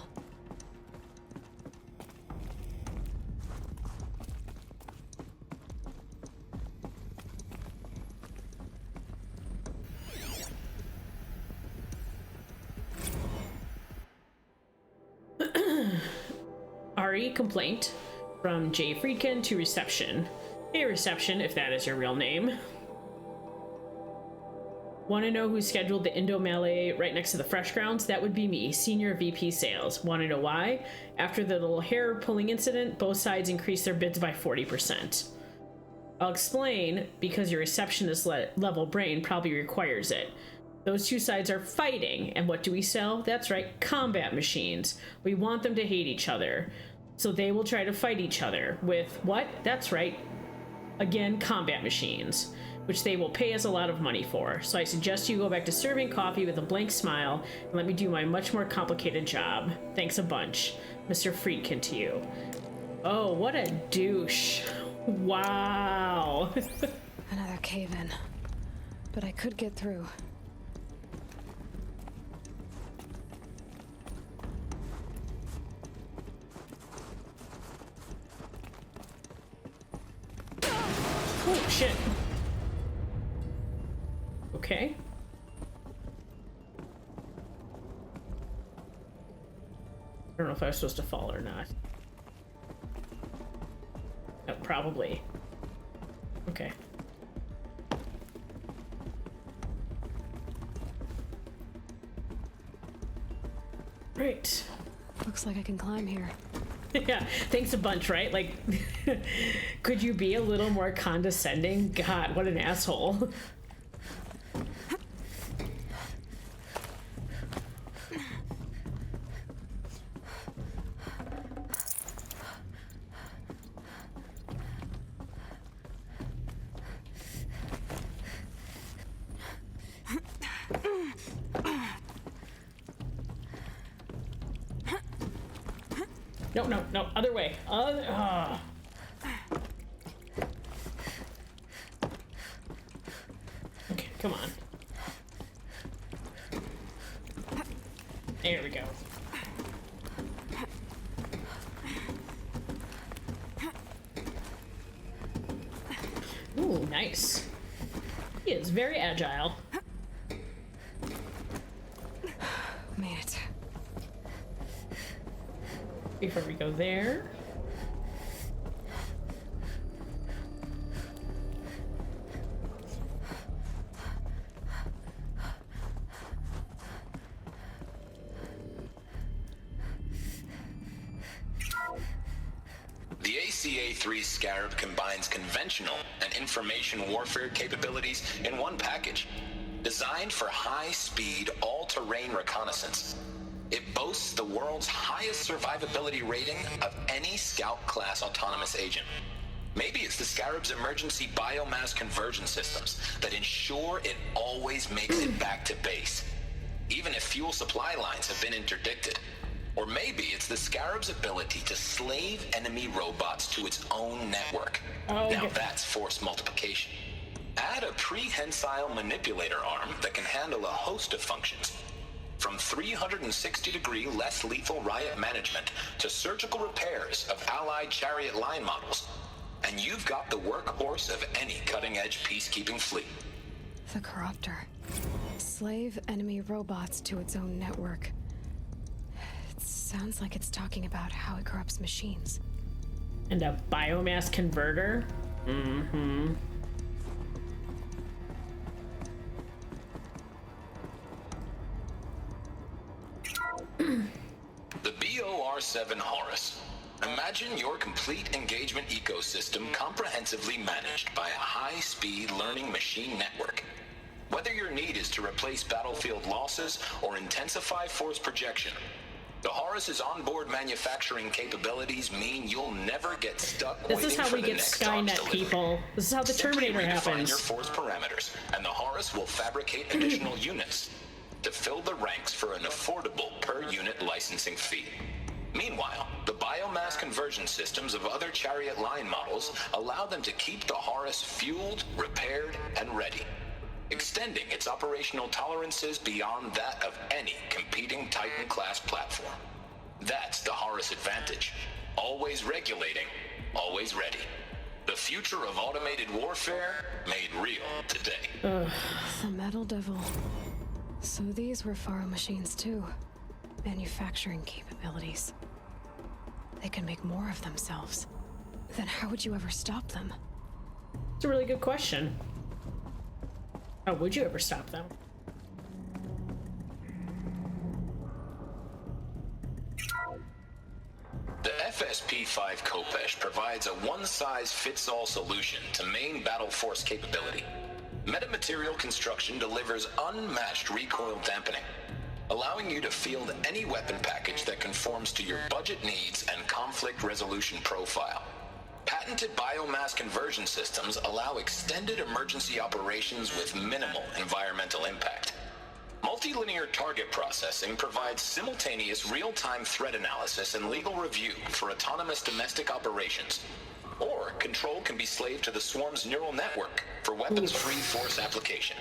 RE complaint from Jay Friedkin to reception. Hey, reception, if that is your real name. Want to know who scheduled the Indo Melee right next to the Fresh Grounds? That would be me, Senior VP Sales. Want to know why? After the little hair pulling incident, both sides increased their bids by 40%. I'll explain, because your receptionist level brain probably requires it. Those two sides are fighting, and what do we sell? That's right, combat machines. We want them to hate each other, so they will try to fight each other with what? That's right, again, combat machines, which they will pay us a lot of money for. So I suggest you go back to serving coffee with a blank smile and let me do my much more complicated job. Thanks a bunch. Mr. Friedkin to you. Oh, what a douche. Wow. Another cave-in. But I could get through. Oh, shit. Okay. I don't know if I was supposed to fall or not. Oh, probably. Okay. Right. Looks like I can climb here. Yeah, thanks a bunch, right? Like, could you be a little more condescending? God, what an asshole. No, other way. Okay. There we go. Ooh, nice. He is very agile. Made it. Before we go there. The ACA-3 Scarab combines conventional and information warfare capabilities in one package. Designed for high-speed, all-terrain reconnaissance, it boasts the world's highest survivability rating of any Scout-class autonomous agent. Maybe it's the Scarab's emergency biomass conversion systems that ensure it always makes it back to base, even if fuel supply lines have been interdicted. Or maybe it's the Scarab's ability to slave enemy robots to its own network. Oh, now that's force multiplication. Add a prehensile manipulator arm that can handle a host of functions, from 360-degree less lethal riot management to surgical repairs of Allied chariot line models, and you've got the workhorse of any cutting-edge peacekeeping fleet. The Corruptor. Slave enemy robots to its own network. It sounds like it's talking about how it corrupts machines. And a biomass converter? Mm-hmm. The BOR-7 Horus. Imagine your complete engagement ecosystem comprehensively managed by a high-speed learning machine network. Whether your need is to replace battlefield losses or intensify force projection, the Horus's onboard manufacturing capabilities mean you'll never get stuck This waiting is how for we the get next Skynet, delivery. people. This is how the Simply Terminator redefine happens. your force parameters, and the Horus will fabricate additional units to fill the ranks for an affordable per-unit licensing fee. Meanwhile, the biomass conversion systems of other chariot line models allow them to keep the Horus fueled, repaired, and ready, extending its operational tolerances beyond that of any competing Titan-class platform. That's the Horus advantage. Always regulating, always ready. The future of automated warfare made real today. The Metal Devil. So these were Faro machines too. Manufacturing capabilities. They can make more of themselves. Then how would you ever stop them? It's a really good question. How would you ever stop them? The FSP-5 Kopesh provides a one-size-fits-all solution to main battle force capability. Metamaterial construction delivers unmatched recoil dampening, allowing you to field any weapon package that conforms to your budget needs and conflict resolution profile. Patented biomass conversion systems allow extended emergency operations with minimal environmental impact. Multilinear target processing provides simultaneous real-time threat analysis and legal review for autonomous domestic operations. Or control can be slaved to the swarm's neural network for weapons-free force application.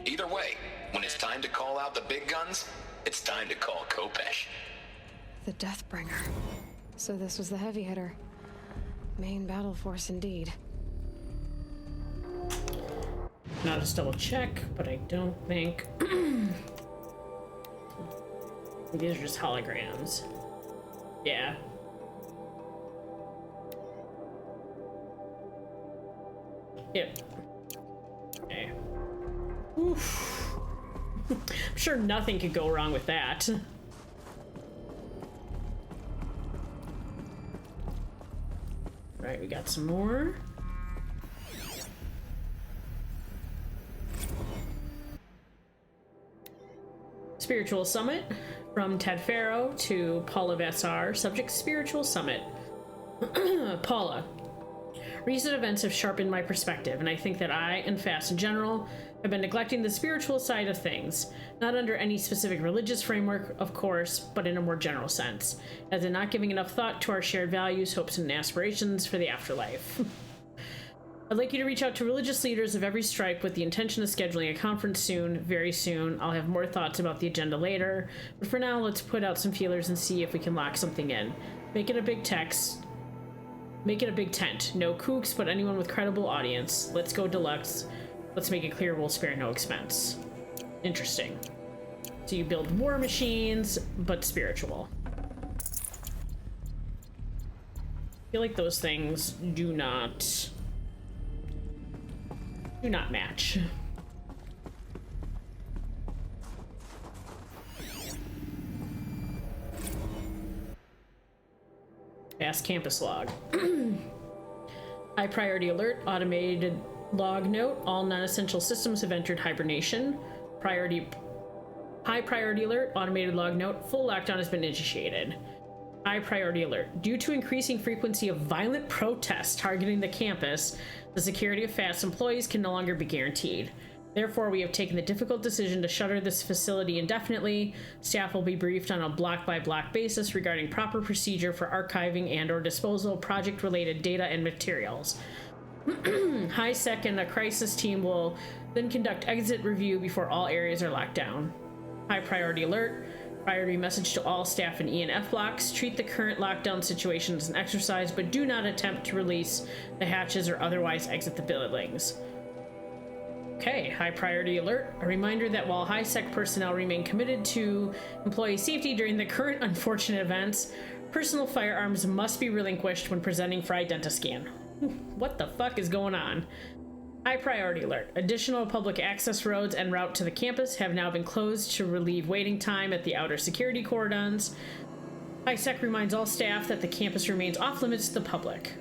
Either way, when it's time to call out the big guns, it's time to call Kopesh. The Deathbringer. So this was the heavy hitter. Main battle force indeed. Now just double check, but I don't think these are just holograms. Yeah. Yep. Okay. Oof. I'm sure nothing could go wrong with that. Right, we got some more. Spiritual Summit from Ted Farrow to Paula Vassar. Subject Spiritual Summit. Paula. Recent events have sharpened my perspective, and I think that I, and FAST in general, have been neglecting the spiritual side of things. Not under any specific religious framework, of course, but in a more general sense, as in not giving enough thought to our shared values, hopes, and aspirations for the afterlife. I'd like you to reach out to religious leaders of every stripe with the intention of scheduling a conference soon, very soon. I'll have more thoughts about the agenda later, but for now, let's put out some feelers and see if we can lock something in. Make it a big text. Make it a big tent. No kooks, but anyone with credible audience. Let's go deluxe. Let's make it clear we'll spare no expense. Interesting. So you build war machines, but spiritual. I feel like those things do not match. Ask campus log. High priority alert, automated log note. All non-essential systems have entered hibernation. High priority alert, automated log note. Full lockdown has been initiated. High priority alert. Due to increasing frequency of violent protests targeting the campus, the security of FAST employees can no longer be guaranteed. Therefore, we have taken the difficult decision to shutter this facility indefinitely. Staff will be briefed on a block-by-block basis regarding proper procedure for archiving and/or disposal of project-related data and materials. HiSec and the crisis team will then conduct exit review before all areas are locked down. High priority alert. Priority message to all staff in E and F blocks. Treat the current lockdown situation as an exercise, but do not attempt to release the hatches or otherwise exit the buildings. Okay, high priority alert. A reminder that while HiSec personnel remain committed to employee safety during the current unfortunate events, personal firearms must be relinquished when presenting for identiscan. What the fuck is going on? High priority alert. Additional public access roads en route to the campus have now been closed to relieve waiting time at the outer security cordons. HiSec reminds all staff that the campus remains off limits to the public.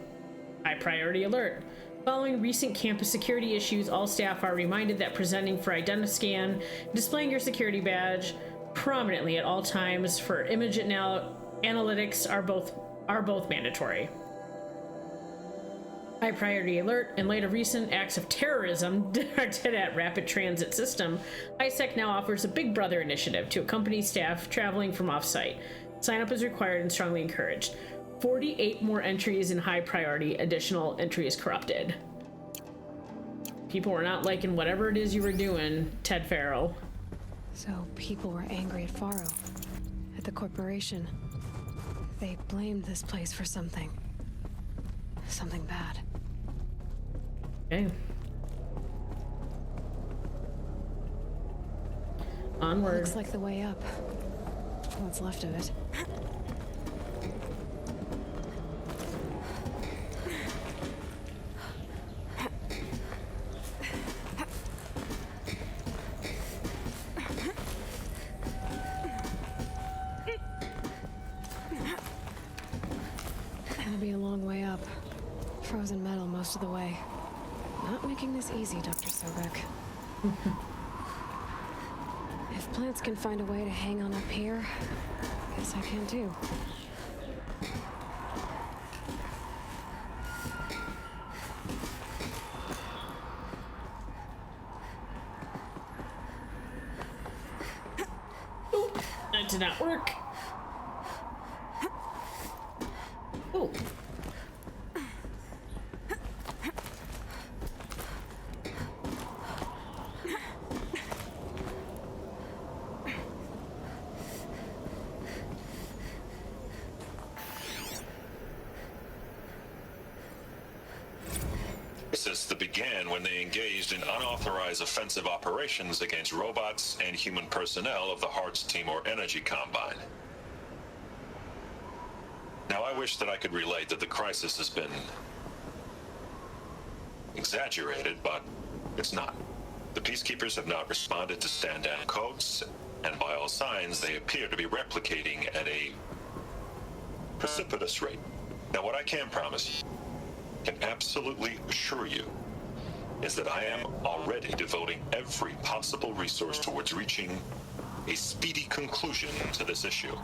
High priority alert. Following recent campus security issues, all staff are reminded that presenting for identiscan, displaying your security badge prominently at all times for image analytics are both mandatory. High priority alert. In light of recent acts of terrorism directed at rapid transit system, HiSec now offers a Big Brother initiative to accompany staff traveling from off-site. Sign up is required and strongly encouraged. 48 more entries in high priority. Additional entry is corrupted. People were not liking whatever it is you were doing, Ted Farrow. So people were angry at Faro, at the corporation. They blamed this place for something. Something bad. Okay. Onward. Looks like the way up. What's left of it. It'll be a long way up. Frozen metal most of the way. Not making this easy, Dr. Sobek. If plants can find a way to hang on up here, guess I can too. Oop, that did not work. Oh. That began when they engaged in unauthorized offensive operations against robots and human personnel of the Hearts Timor Energy Combine. Now, I wish that I could relate that the crisis has been exaggerated, but it's not. The peacekeepers have not responded to stand-down codes, and by all signs, they appear to be replicating at a precipitous rate. Now, what I can promise you, can absolutely assure you, is that I am already devoting every possible resource towards reaching a speedy conclusion to this issue.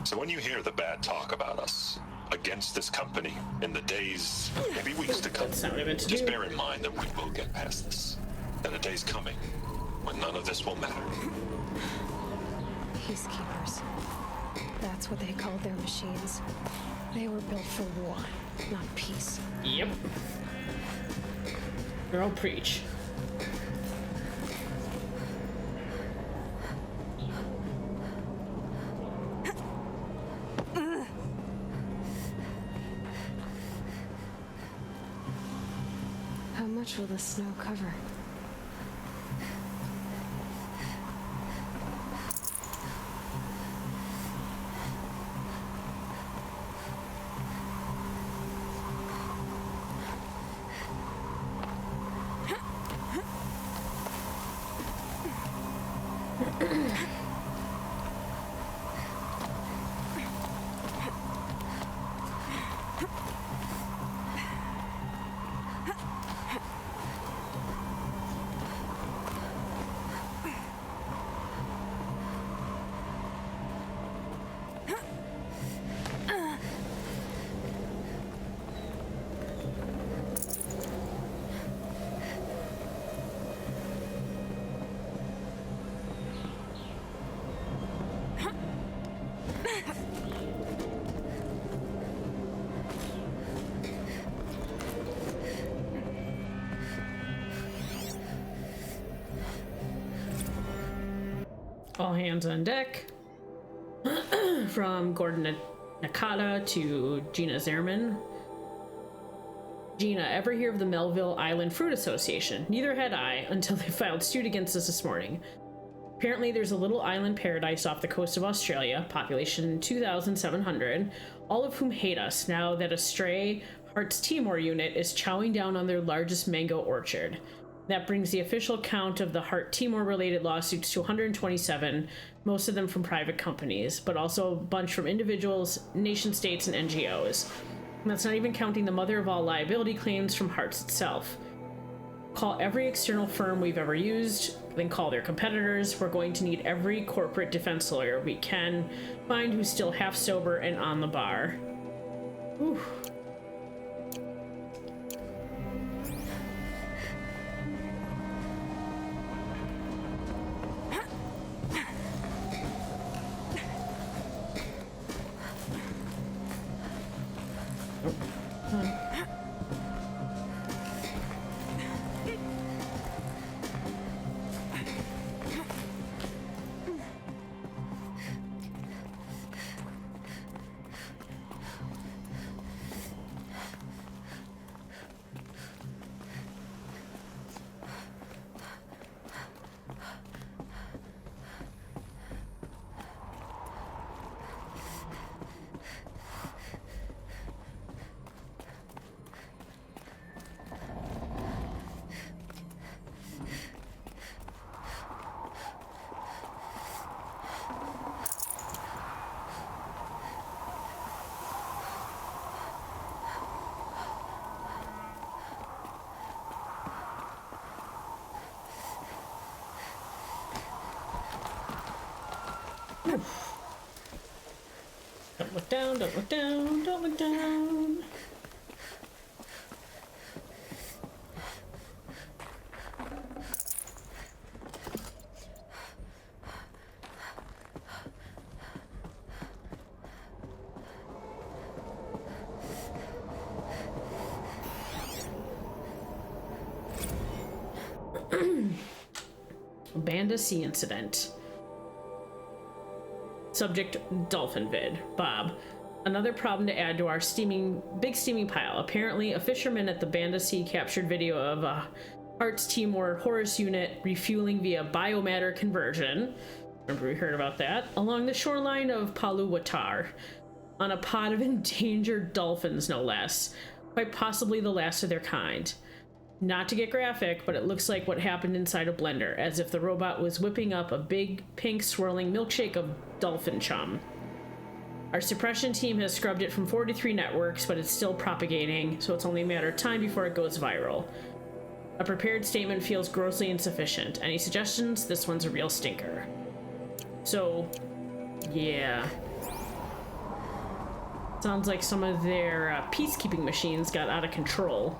So when you hear the bad talk about us against this company in the days, maybe weeks to come, just bear in mind that we will get past this. And a day's coming when none of this will matter. Peacekeepers. That's what they called their machines. They were built for war, not peace. Yep. Girl, preach. How much will the snow cover? All hands on deck. From Gordon Nakata to Gina Zerman. Gina, ever hear of the Melville Island Fruit Association? Neither had I until they filed suit against us this morning. Apparently there's a little island paradise off the coast of Australia, population 2,700, all of whom hate us now that a stray Hearts Timor unit is chowing down on their largest mango orchard. That brings the official count of the Heart Timor related lawsuits to 127, most of them from private companies, but also a bunch from individuals, nation states, and NGOs. And that's not even counting the mother of all liability claims from Hearts itself. Call every external firm we've ever used, then call their competitors. We're going to need every corporate defense lawyer we can find who's still half sober and on the bar. Whew. Don't look down, don't look down, don't look down. Banda Sea incident. Subject dolphin vid. Bob. Another problem to add to our big steaming pile. Apparently, a fisherman at the Banda Sea captured video of a Hearts Timor Horus unit refueling via biomatter conversion. Remember we heard about that? Along the shoreline of Palu Watar. On a pod of endangered dolphins, no less. Quite possibly the last of their kind. Not to get graphic, but it looks like what happened inside a blender, as if the robot was whipping up a big, pink, swirling milkshake of dolphin chum. Our suppression team has scrubbed it from 43 networks, but it's still propagating, so it's only a matter of time before it goes viral. A prepared statement feels grossly insufficient. Any suggestions? This one's a real stinker. So, yeah. Sounds like some of their peacekeeping machines got out of control.